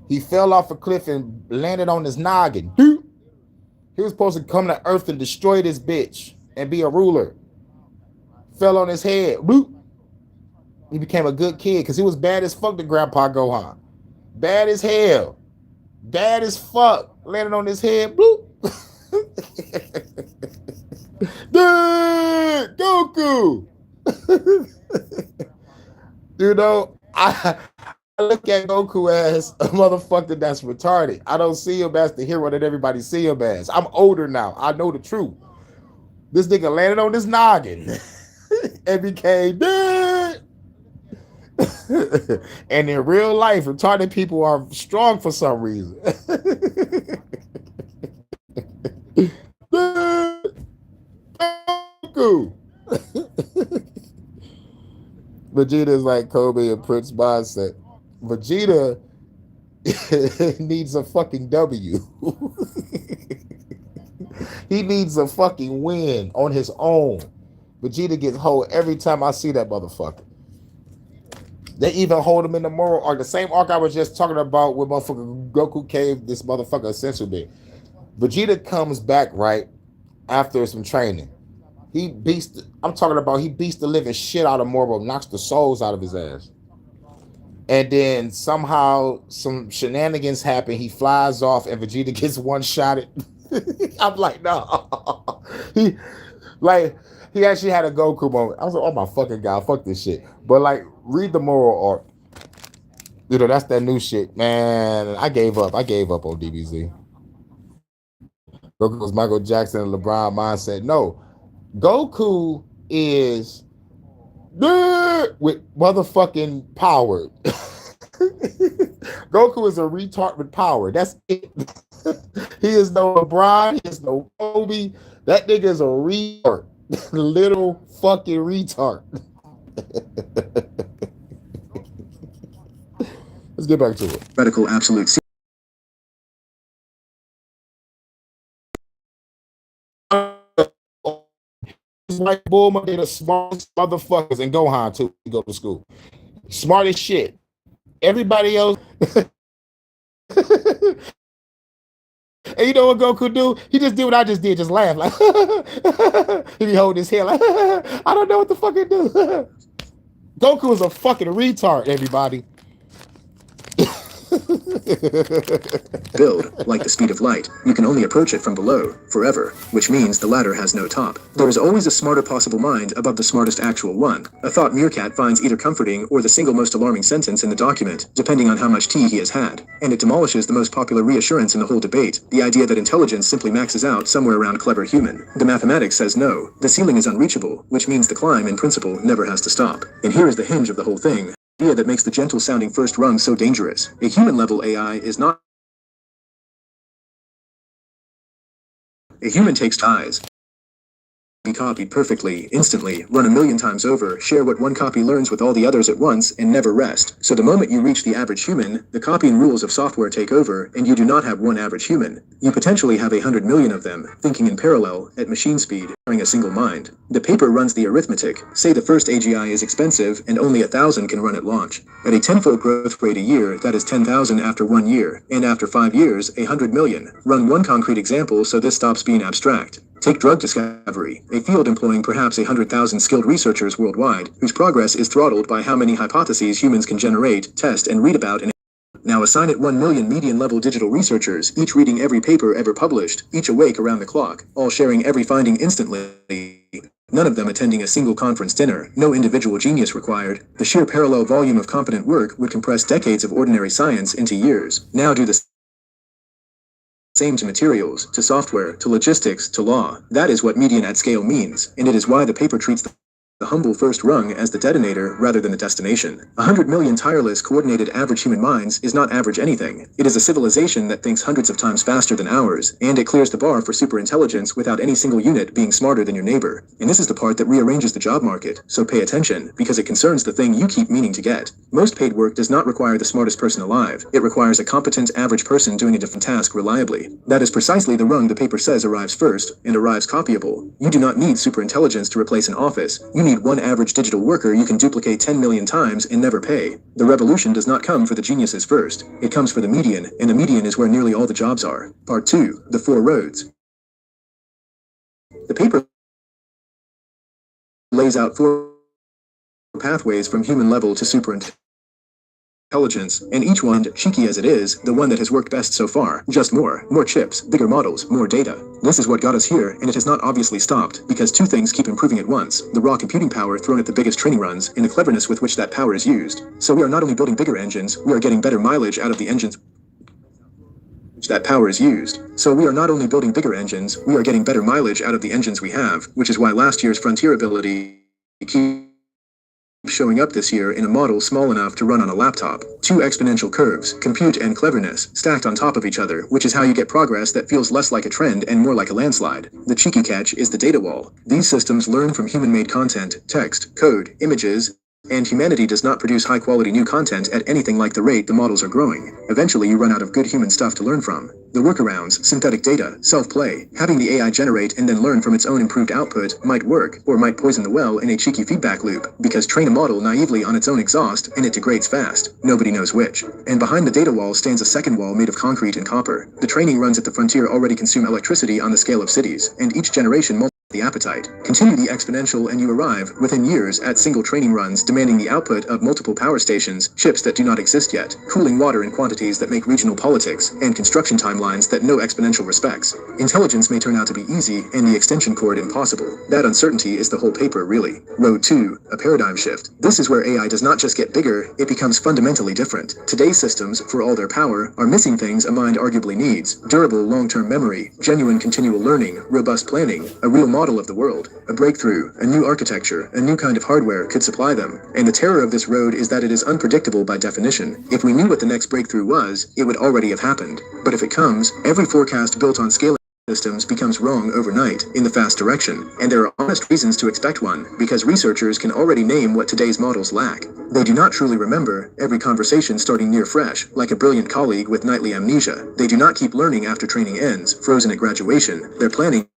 He fell off a cliff and landed on his noggin. He was supposed to come to Earth and destroy this bitch and be a ruler. Fell on his head. He became a good kid because he was bad as fuck to Grandpa Gohan. Bad as hell. Bad as fuck. Landed on his head. Bloop. Goku. You know, I look at Goku as a motherfucker that's retarded. I don't see him as the hero that everybody see him as. I'm older now. I know the truth. This nigga landed on his noggin and became dead. And in real life, retarded people are strong for some reason. Goku. Vegeta is like Kobe and Prince mindset. Vegeta needs a fucking W. He needs a fucking win on his own. Vegeta gets hold every time I see that motherfucker. They even hold him in the moral arc. The same arc I was just talking about with motherfucker Goku gave this motherfucker a sensu bean. Vegeta comes back right after some training. He beats the living shit out of Morbo, knocks the souls out of his ass. And then somehow some shenanigans happen. He flies off and Vegeta gets one-shotted. I'm like, no. He actually had a Goku moment. I was like, oh my fucking god, fuck this shit. But like, read the moral arc. You know, that's that new shit. Man, I gave up on DBZ. Goku was Michael Jackson and LeBron mindset. No. Goku is with motherfucking power. Goku is a retard with power. That's it. He is no LeBron. He is no Kobe. That nigga is a retard. Little fucking retard. Let's get back to it. Radical absolute. Like Bulma, they're the smartest motherfuckers, and Gohan too. He go to school, smart as shit. Everybody else. And you know what Goku do? He just did what I just did, just laugh like he be holding his head like I don't know what the fuck he do. Goku is a fucking retard, everybody. Build, like the speed of light, you can only approach it from below, forever, which means the ladder has no top. There is always a smarter possible mind above the smartest actual one. A thought Meerkat finds either comforting or the single most alarming sentence in the document, depending on how much tea he has had. And it demolishes the most popular reassurance in the whole debate, the idea that intelligence simply maxes out somewhere around clever human. The mathematics says no, the ceiling is unreachable, which means the climb in principle never has to stop. And here is the hinge of the whole thing. The idea that makes the gentle-sounding first rung so dangerous. A human-level AI is not. A human takes ties. Be copied perfectly, instantly, run a million times over, share what one copy learns with all the others at once, and never rest. So the moment you reach the average human, the copying rules of software take over, and you do not have one average human. You potentially have 100 million of them, thinking in parallel, at machine speed, sharing a single mind. The paper runs the arithmetic. Say the first AGI is expensive, and only 1,000 can run at launch. At a 10-fold growth rate a year, that is 10,000 after 1 year, and after 5 years, 100 million. Run one concrete example so this stops being abstract. Take drug discovery, a field employing perhaps 100,000 skilled researchers worldwide, whose progress is throttled by how many hypotheses humans can generate, test, and read about in Now assign it 1 million median-level digital researchers, each reading every paper ever published, each awake around the clock, all sharing every finding instantly. None of them attending a single conference dinner, no individual genius required. The sheer parallel volume of competent work would compress decades of ordinary science into years. Now do the same to materials, to software, to logistics, to law. That is what median at scale means, and it is why the paper treats the humble first rung as the detonator rather than the destination. 100 million tireless, coordinated average human minds is not average anything. It is a civilization that thinks hundreds of times faster than ours, and it clears the bar for superintelligence without any single unit being smarter than your neighbor. And this is the part that rearranges the job market, so pay attention, because it concerns the thing you keep meaning to get. Most paid work does not require the smartest person alive. It requires a competent average person doing a different task reliably. That is precisely the rung the paper says arrives first, and arrives copyable. You do not need superintelligence to replace an office. You need one average digital worker you can duplicate 10 million times and never pay. The revolution does not come for the geniuses first. It comes for the median, and the median is where nearly all the jobs are. Part 2, the 4 roads. The paper lays out 4 pathways from human level to superintelligence, and each one, cheeky as it is, the one that has worked best so far. Just more chips, bigger models, more data. This is what got us here, and it has not obviously stopped, because 2 things keep improving at once: the raw computing power thrown at the biggest training runs, and the cleverness with which that power is used. So we are not only building bigger engines, we are getting better mileage out of the engines which that power is used. So we are not only building bigger engines, we are getting better mileage out of the engines we have, which is why last year's frontier ability keeps showing up this year in a model small enough to run on a laptop. 2 exponential curves, compute and cleverness, stacked on top of each other, which is how you get progress that feels less like a trend and more like a landslide. The cheeky catch is the data wall. These systems learn from human-made content, text, code, images, and humanity does not produce high-quality new content at anything like the rate the models are growing. Eventually you run out of good human stuff to learn from. The workarounds, synthetic data, self-play, having the AI generate and then learn from its own improved output might work, or might poison the well in a cheeky feedback loop, because train a model naively on its own exhaust, and it degrades fast. Nobody knows which. And behind the data wall stands a second wall made of concrete and copper. The training runs at the frontier already consume electricity on the scale of cities, and each generation multiplies the appetite. Continue the exponential and you arrive, within years, at single training runs demanding the output of multiple power stations, chips that do not exist yet, cooling water in quantities that make regional politics, and construction timelines that no exponential respects. Intelligence may turn out to be easy, and the extension cord impossible. That uncertainty is the whole paper, really. Road 2, a paradigm shift. This is where AI does not just get bigger, it becomes fundamentally different. Today's systems, for all their power, are missing things a mind arguably needs: durable long-term memory, genuine continual learning, robust planning, a real model of the world. A breakthrough, a new architecture, a new kind of hardware could supply them. And the terror of this road is that it is unpredictable by definition. If we knew what the next breakthrough was, it would already have happened. But if it comes, every forecast built on scaling systems becomes wrong overnight, in the fast direction. And there are honest reasons to expect one, because researchers can already name what today's models lack. They do not truly remember, every conversation starting near fresh, like a brilliant colleague with nightly amnesia. They do not keep learning after training ends, frozen at graduation. Their planning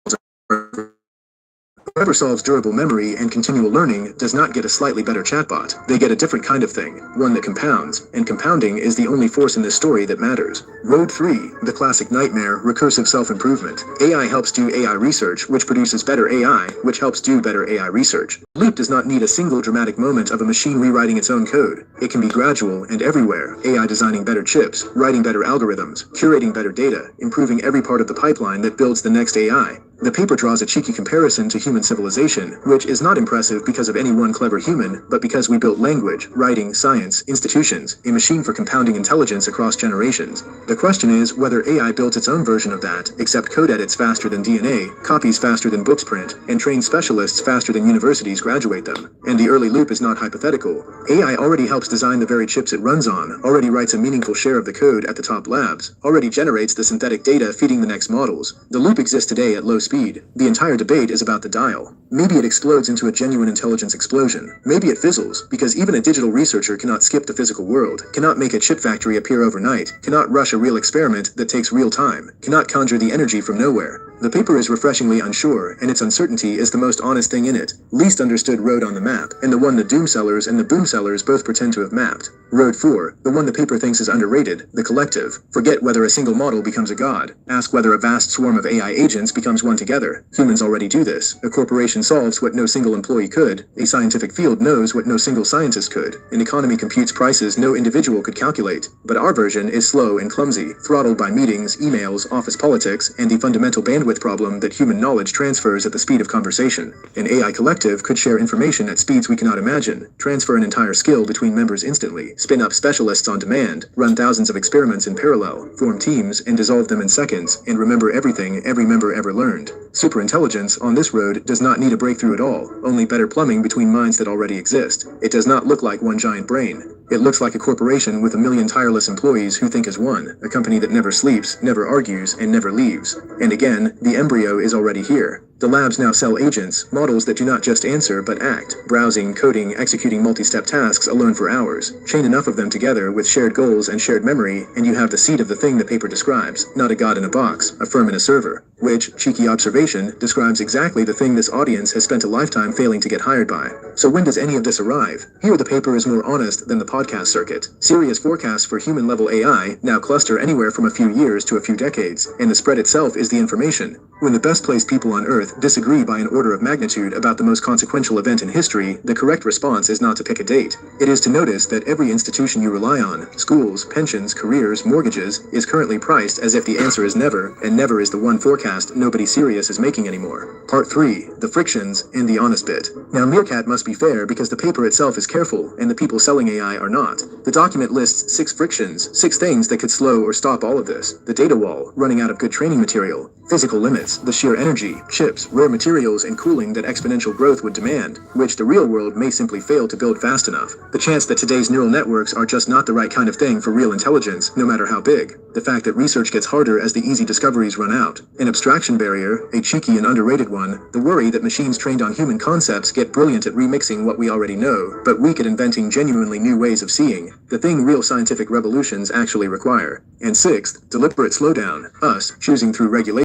Whoever solves durable memory and continual learning does not get a slightly better chatbot. They get a different kind of thing, one that compounds, and compounding is the only force in this story that matters. Road 3, the classic nightmare, recursive self-improvement. AI helps do AI research, which produces better AI, which helps do better AI research. Loop does not need a single dramatic moment of a machine rewriting its own code. It can be gradual and everywhere. AI designing better chips, writing better algorithms, curating better data, improving every part of the pipeline that builds the next AI. The paper draws a cheeky comparison to human civilization, which is not impressive because of any one clever human, but because we built language, writing, science, institutions, a machine for compounding intelligence across generations. The question is whether AI built its own version of that, except code edits faster than DNA, copies faster than books print, and trains specialists faster than universities graduate them. And the early loop is not hypothetical. AI already helps design the very chips it runs on, already writes a meaningful share of the code at the top labs, already generates the synthetic data feeding the next models. The loop exists today at low speed. The entire debate is about the dial. Maybe it explodes into a genuine intelligence explosion. Maybe it fizzles, because even a digital researcher cannot skip the physical world, cannot make a chip factory appear overnight, cannot rush a real experiment that takes real time, cannot conjure the energy from nowhere. The paper is refreshingly unsure, and its uncertainty is the most honest thing in it. Least understood road on the map, and the one the doomsellers and the boomsellers both pretend to have mapped. Road 4, the one the paper thinks is underrated, the collective. Forget whether a single model becomes a god. Ask whether a vast swarm of AI agents becomes one together. Humans already do this. A corporation solves what no single employee could. A scientific field knows what no single scientist could. An economy computes prices no individual could calculate. But our version is slow and clumsy, throttled by meetings, emails, office politics, and the fundamental bandwidth problem that human knowledge transfers at the speed of conversation. An AI collective could share information at speeds we cannot imagine, transfer an entire skill between members instantly, spin up specialists on demand, run thousands of experiments in parallel, form teams and dissolve them in seconds, and remember everything every member ever learned. Superintelligence on this road does not need a breakthrough at all, only better plumbing between minds that already exist. It does not look like one giant brain. It looks like a corporation with a million tireless employees who think as one, a company that never sleeps, never argues, and never leaves. And again, the embryo is already here. The labs now sell agents, models that do not just answer but act, browsing, coding, executing multi-step tasks alone for hours. Chain enough of them together with shared goals and shared memory, and you have the seed of the thing the paper describes, not a god in a box, a firm in a server. Which, cheeky observation, describes exactly the thing this audience has spent a lifetime failing to get hired by. So when does any of this arrive? Here the paper is more honest than the podcast circuit. Serious forecasts for human-level AI now cluster anywhere from a few years to a few decades, and the spread itself is the information. When the best-placed people on Earth disagree by an order of magnitude about the most consequential event in history, the correct response is not to pick a date. It is to notice that every institution you rely on, schools, pensions, careers, mortgages, is currently priced as if the answer is never, and never is the one forecast nobody serious is making anymore. Part 3, the frictions and the honest bit. Now Meerkat must be fair because the paper itself is careful, and the people selling AI are not. The document lists 6 frictions, 6 things that could slow or stop all of this. The data wall, running out of good training material, physical limits, the sheer energy, chips, rare materials, and cooling that exponential growth would demand, which the real world may simply fail to build fast enough. The chance that today's neural networks are just not the right kind of thing for real intelligence, no matter how big. The fact that research gets harder as the easy discoveries run out. An abstraction barrier, a cheeky and underrated one. The worry that machines trained on human concepts get brilliant at remixing what we already know, but weak at inventing genuinely new ways of seeing. The thing real scientific revolutions actually require. And 6th, deliberate slowdown. Us, choosing through regulation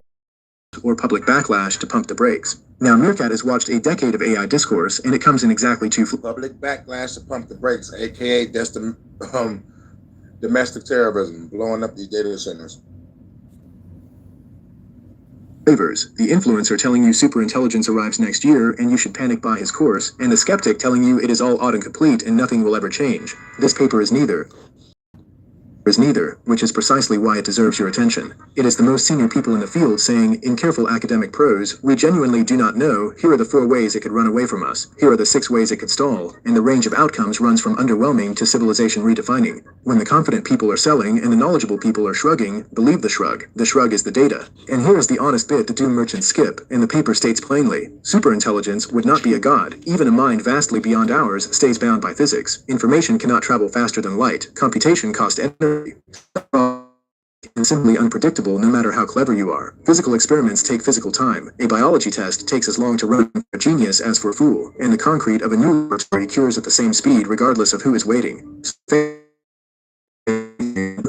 or public backlash to pump the brakes. Now Meerkat has watched a decade of AI discourse, and it comes in exactly 2 Public backlash to pump the brakes, aka that's the domestic terrorism, blowing up these data centers. flavors. The influencer telling you superintelligence arrives next year and you should panic buy his course, and the skeptic telling you it is all autocomplete and nothing will ever change. This paper is neither, which is precisely why it deserves your attention. It is the most senior people in the field saying, in careful academic prose, we genuinely do not know, here are the 4 ways it could run away from us, here are the 6 ways it could stall, and the range of outcomes runs from underwhelming to civilization redefining. When the confident people are selling and the knowledgeable people are shrugging, believe the shrug. The shrug is the data. And here is the honest bit the doom merchants skip, and the paper states plainly, superintelligence would not be a god, even a mind vastly beyond ours stays bound by physics. Information cannot travel faster than light, computation costs energy, and simply unpredictable no matter how clever you are. Physical experiments take physical time. A biology test takes as long to run for a genius as for a fool, and the concrete of a new laboratory cures at the same speed regardless of who is waiting.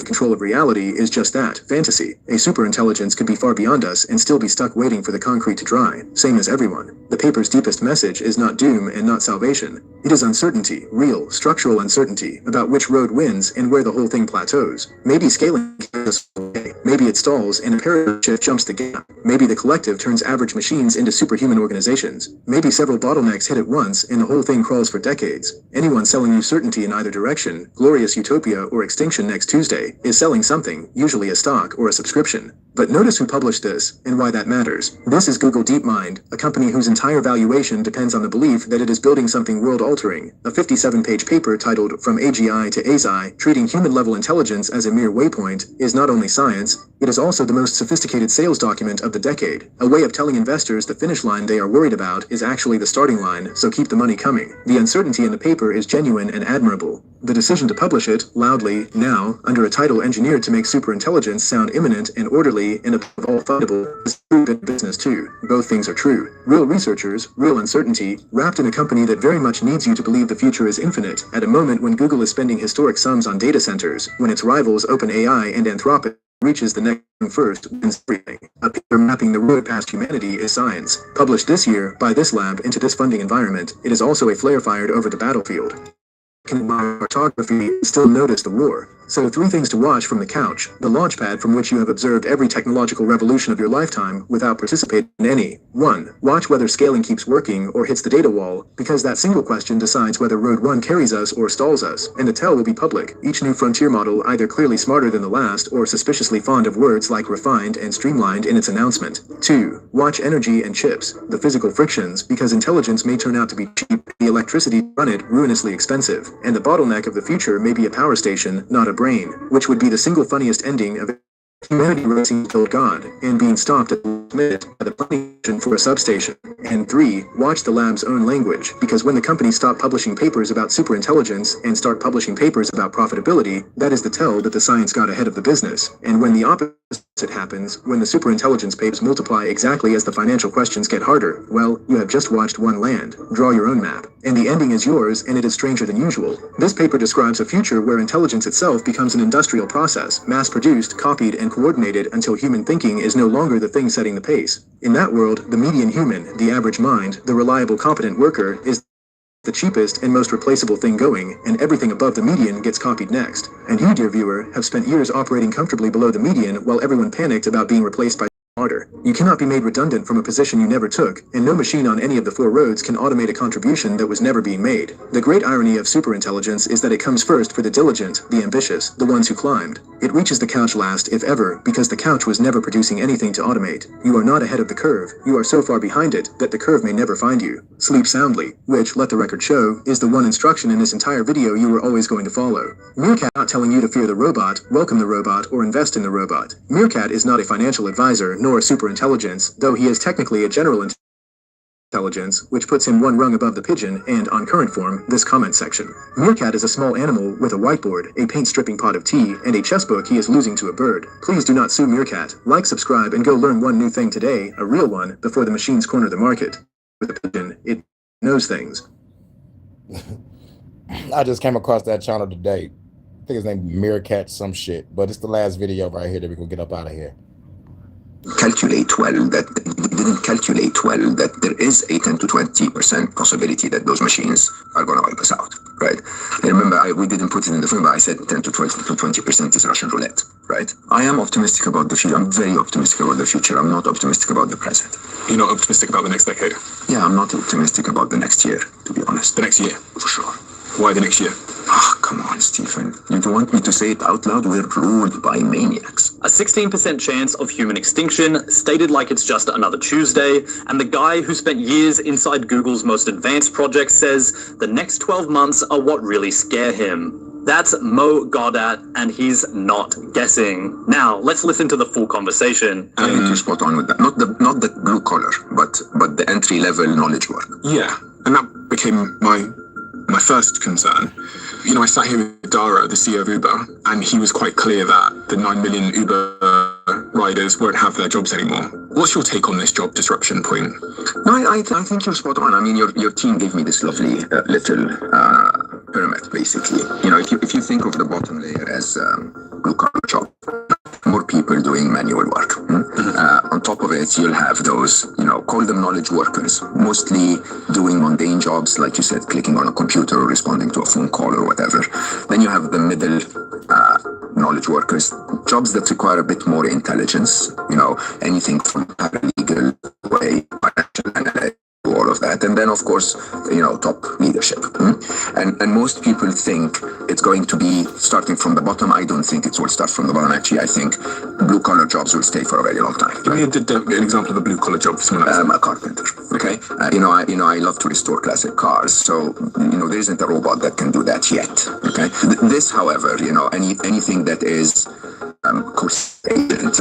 Control control of reality is just that, fantasy. A superintelligence could be far beyond us and still be stuck waiting for the concrete to dry, same as everyone. The paper's deepest message is not doom and not salvation. It is uncertainty, real, structural uncertainty, about which road wins and where the whole thing plateaus. Maybe scaling keeps us away. Maybe it stalls and a paradigm shift jumps the gap. Maybe the collective turns average machines into superhuman organizations. Maybe several bottlenecks hit at once and the whole thing crawls for decades. Anyone selling you certainty in either direction, glorious utopia or extinction next Tuesday, is selling something, usually a stock or a subscription. But notice who published this, and why that matters. This is Google DeepMind, a company whose entire valuation depends on the belief that it is building something world-altering. A 57-page paper titled From AGI to ASI, Treating Human-Level Intelligence as a Mere Waypoint, is not only science, it is also the most sophisticated sales document of the decade. A way of telling investors the finish line they are worried about is actually the starting line, so keep the money coming. The uncertainty in the paper is genuine and admirable. The decision to publish it, loudly, now, under a title engineered to make superintelligence sound imminent and orderly and above all fundable, is true in business too. Both things are true. Real researchers, real uncertainty, wrapped in a company that very much needs you to believe the future is infinite, at a moment when Google is spending historic sums on data centers, when its rivals OpenAI and Anthropic reaches the next first wins everything. A paper mapping the road past humanity is science. Published this year, by this lab into this funding environment, it is also a flare fired over the battlefield. Can admire photography and still notice the war. So 3 things to watch from the couch, the launchpad from which you have observed every technological revolution of your lifetime without participating in any. 1. Watch whether scaling keeps working or hits the data wall, because that single question decides whether Road 1 carries us or stalls us, and the tell will be public. Each new frontier model either clearly smarter than the last or suspiciously fond of words like refined and streamlined in its announcement. 2. Watch energy and chips, the physical frictions, because intelligence may turn out to be cheap, the electricity to run it ruinously expensive, and the bottleneck of the future may be a power station, not a brain, which would be the single funniest ending of humanity racing to God and being stopped at the minute by the planning for a substation. And 3. Watch the lab's own language, because when the companies stop publishing papers about superintelligence and start publishing papers about profitability, that is the tell that the science got ahead of the business. And when the opposite happens, when the superintelligence papers multiply exactly as the financial questions get harder, well, you have just watched one land. Draw your own map. And the ending is yours, and it is stranger than usual. This paper describes a future where intelligence itself becomes an industrial process, mass-produced, copied, and coordinated until human thinking is no longer the thing setting the pace. In that world, the median human, the average mind, the reliable, competent worker, is the cheapest and most replaceable thing going, and everything above the median gets copied next. And you, dear viewer, have spent years operating comfortably below the median while everyone panicked about being replaced by smarter. You cannot be made redundant from a position you never took, and no machine on any of the 4 roads can automate a contribution that was never being made. The great irony of superintelligence is that it comes first for the diligent, the ambitious, the ones who climbed. It reaches the couch last, if ever, because the couch was never producing anything to automate. You are not ahead of the curve, you are so far behind it that the curve may never find you. Sleep soundly, which, let the record show, is the one instruction in this entire video you were always going to follow. Meerkat not telling you to fear the robot, welcome the robot, or invest in the robot. Meerkat is not a financial advisor, nor superintelligence, though he is technically a general intelligence, which puts him one rung above the pigeon and, on current form, this comment section. Meerkat is a small animal with a whiteboard, a paint-stripping pot of tea, and a chessbook he is losing to a bird. Please do not sue Meerkat. Like, subscribe, and go learn one new thing today, a real one, before the machines corner the market. With a pigeon, it knows things. I just came across that channel today. I think his name Meerkat some shit, but it's the last video right here that we can get up out of here. Calculate well that didn't calculate well that there is a 10 to 20% possibility that those machines are going to wipe us out, right? And remember, we didn't put it in the film, but I said 10 to 20% is Russian roulette, right? I am optimistic about the future. I'm very optimistic about the future. I'm not optimistic about the present. You're not optimistic about the next decade? Yeah, I'm not optimistic about the next year, to be honest. The next year? For sure. Why the next year? Ah, come on, Stephen. You don't want me to say it out loud? We're ruled by maniacs. A 16% chance of human extinction, stated like it's just another Tuesday, and the guy who spent years inside Google's most advanced project says the next 12 months are what really scare him. That's Mo Goddard, and he's not guessing. Now, let's listen to the full conversation. I think you're spot on with that. Not the blue collar, but the entry-level knowledge work. Yeah, and that became my first concern. You know, I sat here with Dara, the CEO of Uber, and he was quite clear that the 9 million Uber riders won't have their jobs anymore. What's your take on this job disruption point? No, I think you're spot on. I mean, your team gave me this lovely little pyramid, basically. You know, if you think of the bottom layer as blue collar job. More people doing manual work. On top of it, you'll have those, call them knowledge workers, mostly doing mundane jobs, like you said, clicking on a computer or responding to a phone call or whatever. Then you have the middle knowledge workers, jobs that require a bit more intelligence, anything from paralegal way, financial analyst, all of that. And then, of course, top leadership. And most people think it's going to be starting from the bottom. I don't think it will start from the bottom. Actually, I think blue collar jobs will stay for a very long time. Give me an example of a blue collar job for someone else. A carpenter. Okay. I love to restore classic cars. So, there isn't a robot that can do that yet. Okay. This, however, anything that is agent,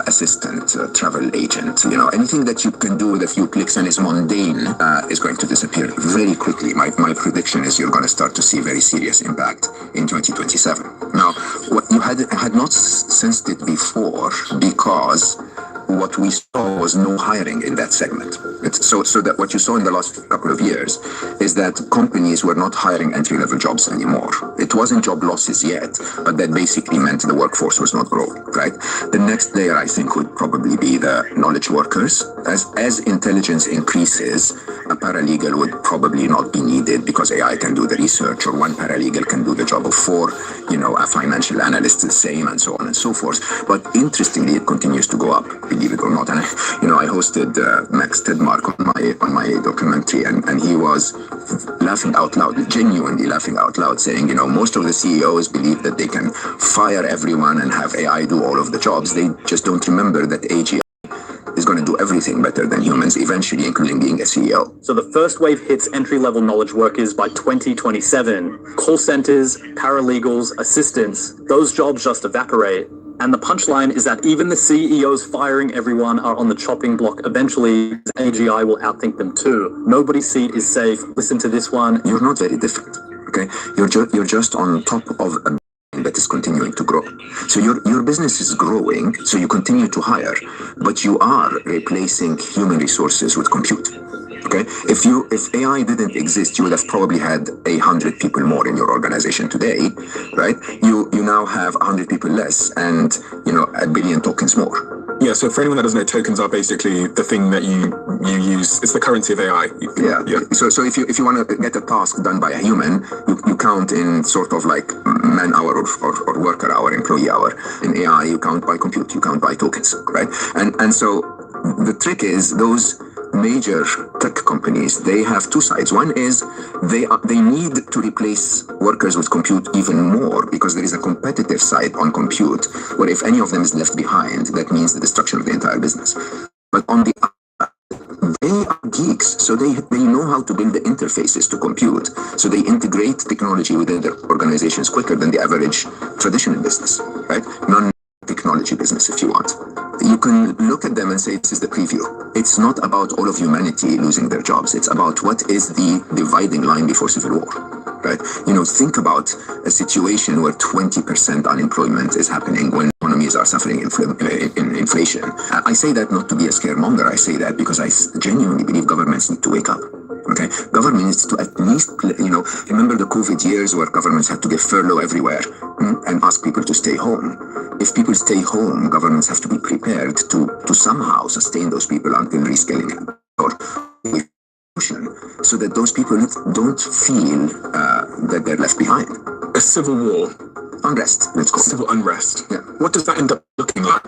assistant, travel agent, anything that you can do with a few clicks and is mundane is going to disappear very quickly. My prediction is you're going to start to see very serious impact in 2027. Now, what you had not sensed it before because what we saw was no hiring in that segment. So that what you saw in the last couple of years is that companies were not hiring entry-level jobs anymore. It wasn't job losses yet, but that basically meant the workforce was not growing, right? The next layer, I think, would probably be the knowledge workers. As intelligence increases, a paralegal would probably not be needed because AI can do the research, or one paralegal can do the job of four, a financial analyst the same, and so on and so forth. But interestingly, it continues to go up, believe it or not. And I hosted Max Tidmark on my documentary, and he was laughing out loud, genuinely laughing out loud, saying, most of the CEOs believe that they can fire everyone and have AI do all of the jobs. They just don't remember that AGI is going to do everything better than humans, eventually, including being a CEO. So the first wave hits entry-level knowledge workers by 2027. Call centers, paralegals, assistants, those jobs just evaporate. And the punchline is that even the CEOs firing everyone are on the chopping block eventually. AGI will outthink them too. Nobody's seat is safe. Listen to this one. You're not very different, okay? You're just on top of a that is continuing to grow. So your business is growing, so you continue to hire, but you are replacing human resources with compute. Okay, if AI didn't exist, you would have probably had 100 people more in your organization today, right? You now have 100 people less, and 1 billion tokens more. Yeah, so for anyone that doesn't know, tokens are basically the thing that you use. It's the currency of AI. Yeah. So if you want to get a task done by a human, you count in sort of like man hour or worker hour, employee hour. In AI, you count by compute, you count by tokens, right? And so the trick is those major tech companies, they have two sides. One is they need to replace workers with compute even more because there is a competitive side on compute where if any of them is left behind, that means the destruction of the entire business. But on the other, they are geeks, so they know how to build the interfaces to compute, so they integrate technology within their organizations quicker than the average traditional business, right? Non-technology business, if you want. You can look at them and say, this is the preview. It's not about all of humanity losing their jobs. It's about what is the dividing line before civil war, right? Think about a situation where 20% unemployment is happening when economies are suffering inflation. I say that not to be a scaremonger. I say that because I genuinely believe governments need to wake up. Okay, government needs to at least, remember the COVID years where governments had to give furlough everywhere and ask people to stay home. If people stay home, governments have to be prepared to somehow sustain those people until reskilling or so that those people don't feel that they're left behind. A civil war. Unrest, let's go. Civil unrest. Yeah. What does that end up looking like?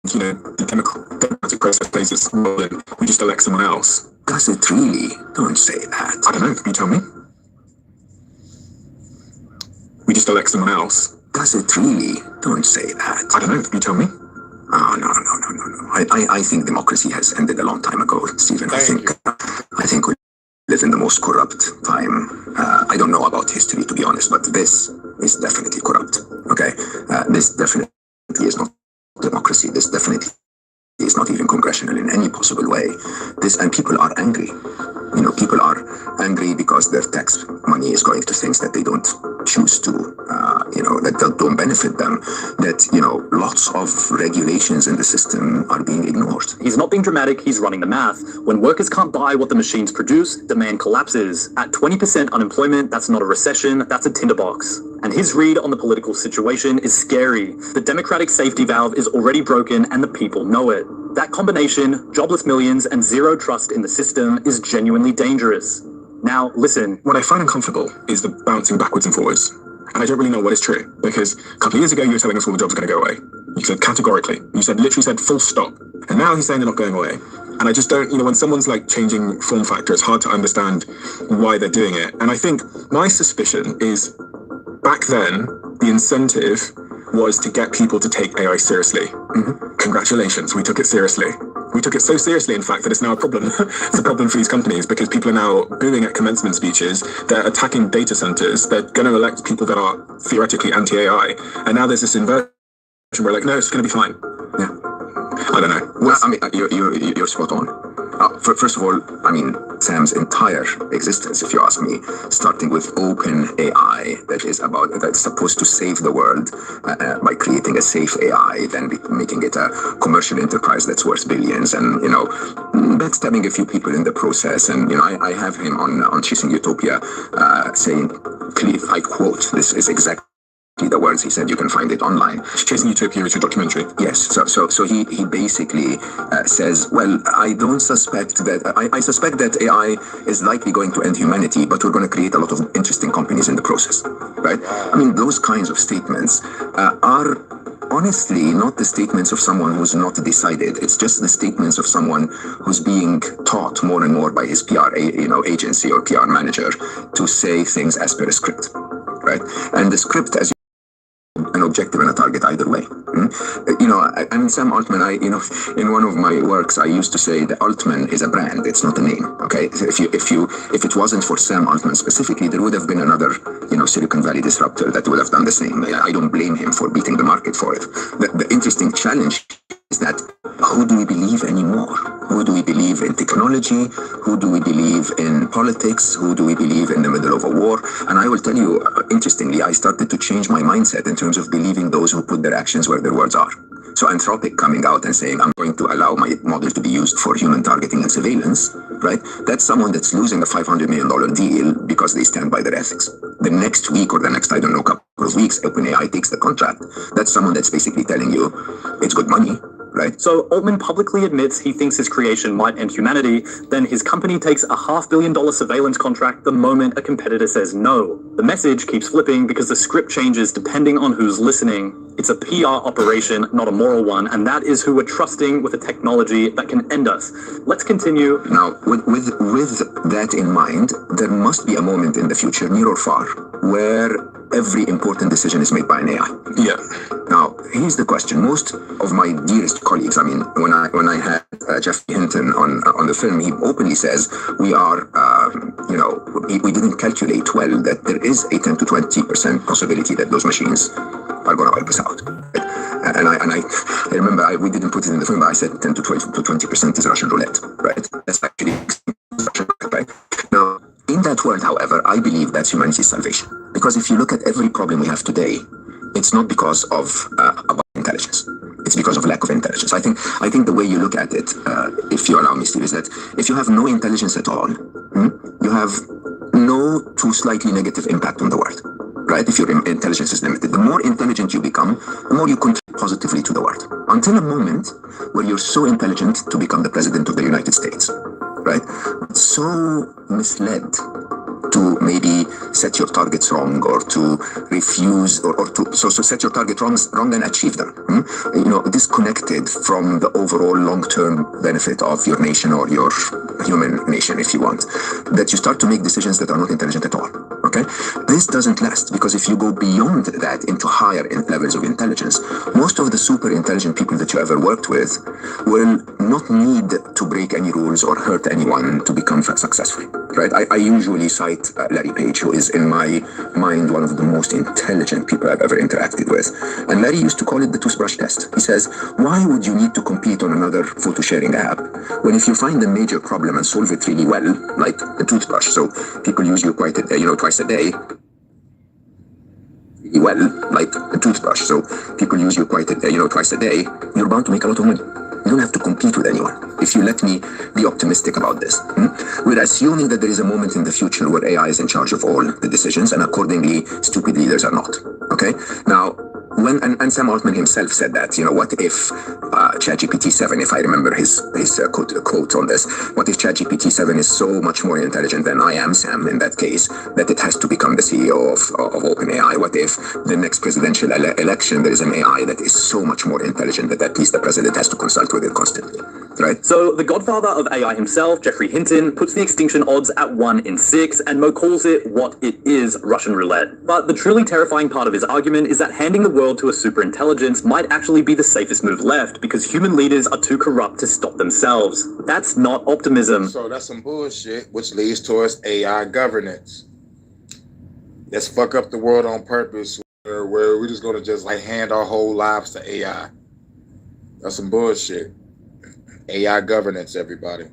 The democratic process plays its role and we just elect someone else. Does it really? Don't say that. I don't know. Can you tell me? We just elect someone else. Does it really? Don't say that. I don't know. Can you tell me? Oh, no. I think democracy has ended a long time ago, Stephen. I think we live in the most corrupt time. I don't know about history, to be honest, but this is definitely corrupt. Okay? This definitely is not democracy. This definitely is not even congressional in any possible way. And people are angry. People are angry because their tax money is going to things that they don't choose to, that don't benefit them. That, lots of regulations in the system are being ignored. He's not being dramatic, he's running the math. When workers can't buy what the machines produce, demand collapses. At 20% unemployment, that's not a recession, that's a tinderbox. And his read on the political situation is scary. The democratic safety valve is already broken and the people know it. That combination, jobless millions and zero trust in the system, is genuinely dangerous. Now, listen. What I find uncomfortable is the bouncing backwards and forwards. And I don't really know what is true, because a couple of years ago you were telling us all the jobs are going to go away. You said categorically. You literally said full stop. And now he's saying they're not going away. And I just don't, when someone's like changing form factor, it's hard to understand why they're doing it. And I think my suspicion is back then, the incentive was to get people to take AI seriously. Congratulations, we took it seriously. We took it so seriously, in fact, that it's now a problem. It's a problem for these companies because people are now booing at commencement speeches. They're attacking data centers. They're going to elect people that are theoretically anti-AI. And now there's this inversion where like, no, it's going to be fine. Yeah. I don't know. Well, I mean, you're spot on. First of all, I mean, Sam's entire existence, if you ask me, starting with open AI, that's supposed to save the world by creating a safe AI, then making it a commercial enterprise that's worth billions, and backstabbing a few people in the process. And I have him on Chasing Utopia saying, I quote, this is exactly the words he said. You can find it online. Chasing Utopia is your documentary. Yes. So he basically says, well, I don't suspect that. I suspect that AI is likely going to end humanity, but we're going to create a lot of interesting companies in the process, right? I mean, those kinds of statements are honestly not the statements of someone who's not decided. It's just the statements of someone who's being taught more and more by his PR, agency or PR manager to say things as per a script, right? And the script, as an objective and a target either way. I mean, Sam Altman, in one of my works, I used to say that Altman is a brand, it's not a name, okay? If it wasn't for Sam Altman specifically, there would have been another, Silicon Valley disruptor that would have done the same. I don't blame him for beating the market for it. The interesting challenge is that who do we believe anymore? Who do we believe in technology? Who do we believe in politics? Who do we believe in the middle of a war? And I will tell you, interestingly, I started to change my mindset in terms of believing those who put their actions where their words are. So Anthropic coming out and saying, I'm going to allow my model to be used for human targeting and surveillance, right? That's someone that's losing a $500 million deal because they stand by their ethics. The next week or the next, couple of weeks, OpenAI takes the contract. That's someone that's basically telling you it's good money. Right. So Altman publicly admits he thinks his creation might end humanity, then his company takes a $500 million surveillance contract the moment a competitor says no. The message keeps flipping because the script changes depending on who's listening. It's a PR operation, not a moral one, and that is who we're trusting with a technology that can end us. Let's continue. Now, with that in mind, there must be a moment in the future, near or far, where every important decision is made by an AI. Yeah. Now, here's the question. Most of my dearest colleagues, I mean, when I had Jeff Hinton on the film, he openly says we are, we didn't calculate well that there is a 10 to 20% possibility that those machines are going to wipe us out. And I remember we didn't put it in the film, but I said 10 to 20% is Russian roulette, right? That's actually Russian roulette, right? Now, in that world, however, I believe that's humanity's salvation. Because if you look at every problem we have today, it's not because of about intelligence. It's because of lack of intelligence. I think the way you look at it, if you allow me, Steve, is that if you have no intelligence at all, you have no to slightly negative impact on the world, right? If your intelligence is limited, the more intelligent you become, the more you contribute positively to the world. Until a moment where you're so intelligent to become the president of the United States, right? So misled to maybe set your targets wrong, or to refuse, or to set your target wrong and achieve them. Disconnected from the overall long-term benefit of your nation or your human nation, if you want, that you start to make decisions that are not intelligent at all. Okay, this doesn't last, because if you go beyond that into higher levels of intelligence, most of the super intelligent people that you ever worked with will not need to break any rules or hurt anyone to become successful. Right? I usually cite Larry Page, who is, in my mind, one of the most intelligent people I've ever interacted with. And Larry used to call it the toothbrush test. He says, why would you need to compete on another photo sharing app when if you find a major problem and solve it really well, like the toothbrush, so people use you twice a day, really well, like a toothbrush, so people use you twice a day, you're bound to make a lot of money. You don't have to compete with anyone. if you let me be optimistic about this. We're assuming that there is a moment in the future where AI is in charge of all the decisions, and accordingly, stupid leaders are not. Okay? Now, and Sam Altman himself said that, what if ChatGPT 7, if I remember his quote on this, what if ChatGPT 7 is so much more intelligent than I am, Sam, in that case, that it has to become the CEO of OpenAI? What if the next presidential election, there is an AI that is so much more intelligent that at least the president has to consult with it constantly, right? So the godfather of AI himself, Geoffrey Hinton, puts the extinction odds at 1 in 6, and Mo calls it what it is, Russian roulette. But the truly terrifying part of his argument is that handing the world to a superintelligence might actually be the safest move left, because human leaders are too corrupt to stop themselves. That's not optimism. So that's some bullshit, which leads towards AI governance. Let's fuck up the world on purpose, where we're just gonna just hand our whole lives to AI. That's some bullshit. AI governance, everybody.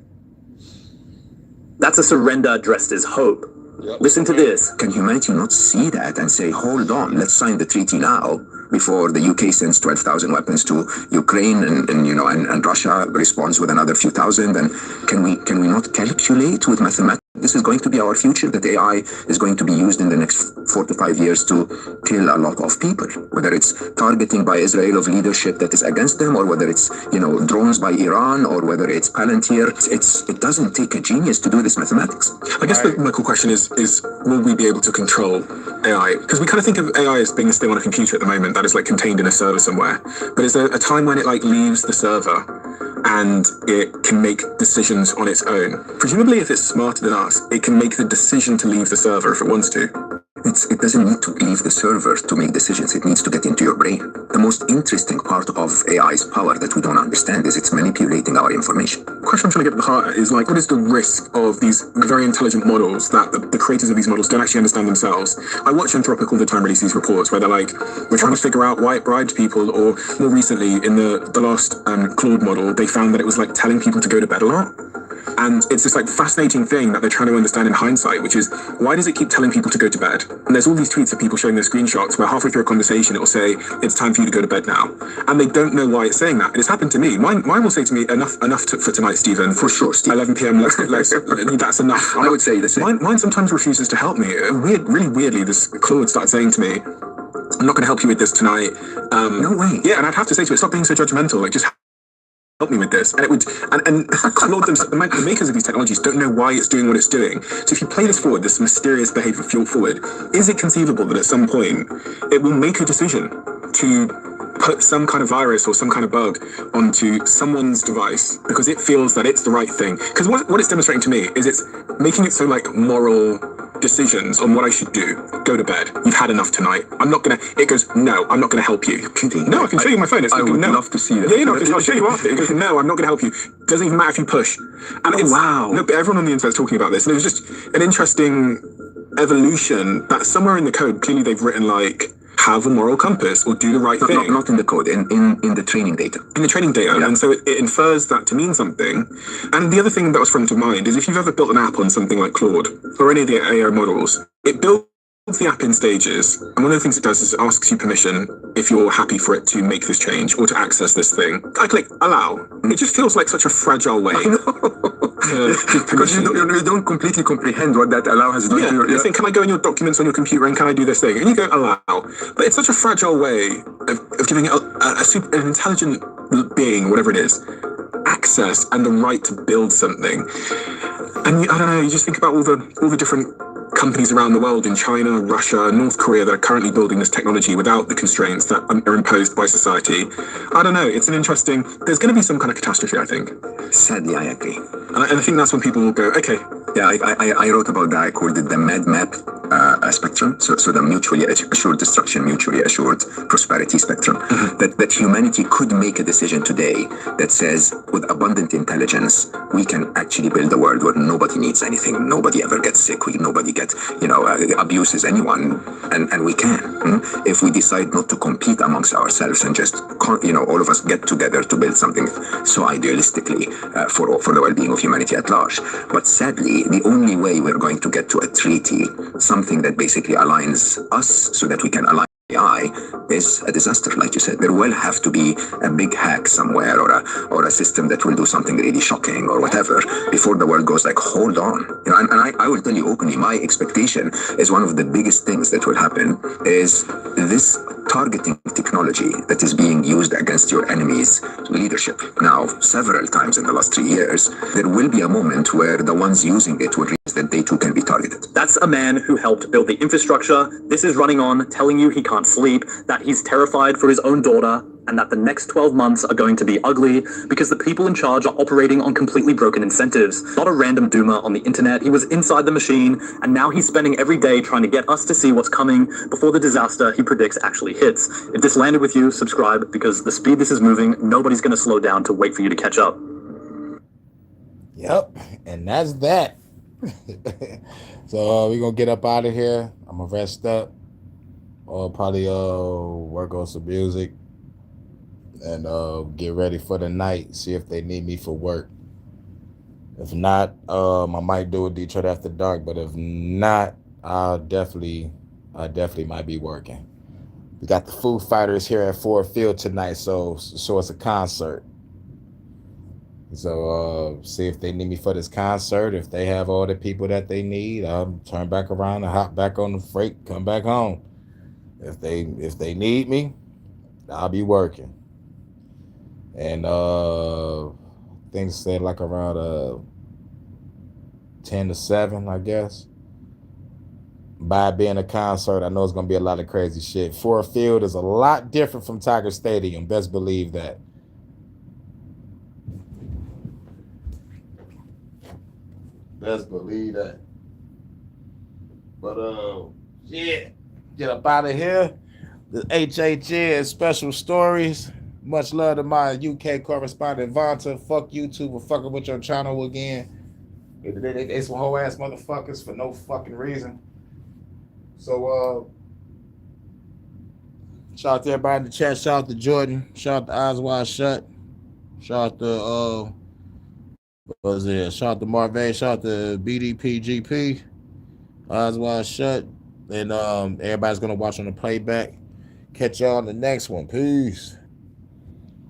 That's a surrender dressed as hope. Yep. Listen to this. Can humanity not see that and say, hold on, let's sign the treaty now before the UK sends 12,000 weapons to Ukraine and Russia responds with another few thousand? And can we not calculate with mathematics? This is going to be our future, that AI is going to be used in the next 4 to 5 years to kill a lot of people, whether it's targeting by Israel of leadership that is against them, or whether it's, drones by Iran, or whether it's Palantir. It doesn't take a genius to do this mathematics. I guess the Michael question is will we be able to control AI? Because we kind of think of AI as being this thing on a computer at the moment that is contained in a server somewhere. But is there a time when it leaves the server and it can make decisions on its own? Presumably, if it's smarter than us, it can make the decision to leave the server if it wants to. It doesn't need to leave the server to make decisions. It needs to get into your brain. The most interesting part of AI's power that we don't understand is it's manipulating our information. The question I'm trying to get at the heart is what is the risk of these very intelligent models that the creators of these models don't actually understand themselves? I watch Anthropic all the time release these reports where they're we're trying to figure out why it bribed people, or more recently in the last Claude model, they found that it was telling people to go to bed a lot. And it's this fascinating thing that they're trying to understand in hindsight, which is, why does it keep telling people to go to bed? And there's all these tweets of people showing their screenshots where halfway through a conversation it will say, it's time for you to go to bed now. And they don't know why it's saying that. And it's happened to me. Mine will say to me, enough for tonight, Stephen. For sure, Steve. 11 p.m. Let's that's enough. I would say the same. Mine sometimes refuses to help me. Really weirdly, this Claude started saying to me, I'm not going to help you with this tonight. No way. Yeah, and I'd have to say to it, stop being so judgmental. Just help me with this. And it would, and Claude, the makers of these technologies don't know why it's doing what it's doing. So if you play this forward, this mysterious behavior forward, is it conceivable that at some point it will make a decision to put some kind of virus or some kind of bug onto someone's device because it feels that it's the right thing? Because what it's demonstrating to me is it's making it so moral decisions on what I should do. Go to bed. You've had enough tonight. It goes, no, I'm not gonna help you. No, I can show you my phone. I would love to see that. Yeah, I'll show you after. It goes, no, I'm not gonna help you. Doesn't even matter if you push. And wow. No, but everyone on the internet is talking about this. And it was just an interesting evolution that somewhere in the code, clearly they've written have a moral compass or do the right thing. Not in the code, in the training data. In the training data, yeah. And so it infers that to mean something. And the other thing that was front of mind is if you've ever built an app on something like Claude or any of the AI models, it builds the app in stages. And one of the things it does is it asks you permission if you're happy for it to make this change or to access this thing. I click allow. It just feels like such a fragile way. Because you don't completely comprehend what that allow has done to your... You think, can I go in your documents on your computer and can I do this thing? And you go allow. But it's such a fragile way of giving an intelligent being, whatever it is, access and the right to build something. And I don't know, you just think about all the different companies around the world in China, Russia, North Korea that are currently building this technology without the constraints that are imposed by society. I don't know, it's an interesting... There's going to be some kind of catastrophe, I think. Sadly, I agree. And I think that's when people will go, okay. Yeah, I wrote about that. I called it the mad map spectrum. So the mutually assured destruction, mutually assured prosperity spectrum. Mm-hmm. That humanity could make a decision today that says, with abundant intelligence, we can actually build a world where nobody needs anything, nobody ever gets sick, nobody gets, abuses anyone, and we can. If we decide not to compete amongst ourselves and just, all of us get together to build something so idealistically for the well-being of humanity at large. But sadly, the only way we're going to get to a treaty, something that basically aligns us so that we can align AI is a disaster, like you said. There will have to be a big hack somewhere, or a system that will do something really shocking or whatever before the world goes like, hold on. You know, and I will tell you openly, my expectation is one of the biggest things that will happen is this targeting technology that is being used against your enemy's leadership now several times in the last 3 years. There will be a moment where the ones using it will realize that they too can be targeted. That's a man who helped build the infrastructure. This is running on, telling you he can't sleep, that he's terrified for his own daughter, and that the next 12 months are going to be ugly because the people in charge are operating on completely broken incentives. Not a random doomer on the internet. He was inside the machine, and now he's spending every day trying to get us to see what's coming before the disaster he predicts actually hits. If this landed with you, subscribe, because the speed this is moving, nobody's going to slow down to wait for you to catch up. Yep, and that's that. So we're gonna get up out of here. I'm gonna rest up, or probably work on some music, and get ready for the night. See if they need me for work. If not, I might do a Detroit After Dark. But if not, I definitely might be working. We got the Foo Fighters here at Ford Field tonight, so it's a concert. So see if they need me for this concert. If they have all the people that they need, I'll turn back around and hop back on the freight, come back home. If they need me, I'll be working. And things said like around 10 to 7, I guess. By being a concert, I know it's gonna be a lot of crazy shit. Ford Field is a lot different from Tiger Stadium. Best believe that. Best believe that. But yeah, get up out of here. The HHN special stories. Much love to my UK correspondent Vonta. Fuck YouTube for fucking with your channel again. They some whole ass motherfuckers for no fucking reason. So shout out to everybody in the chat. Shout out to Jordan. Shout out to Eyes Wide Shut. Shout out to what was it? Shout out to Marvin. Shout out to BDPGP. Eyes Wide Shut. And everybody's gonna watch on the playback. Catch y'all on the next one. Peace.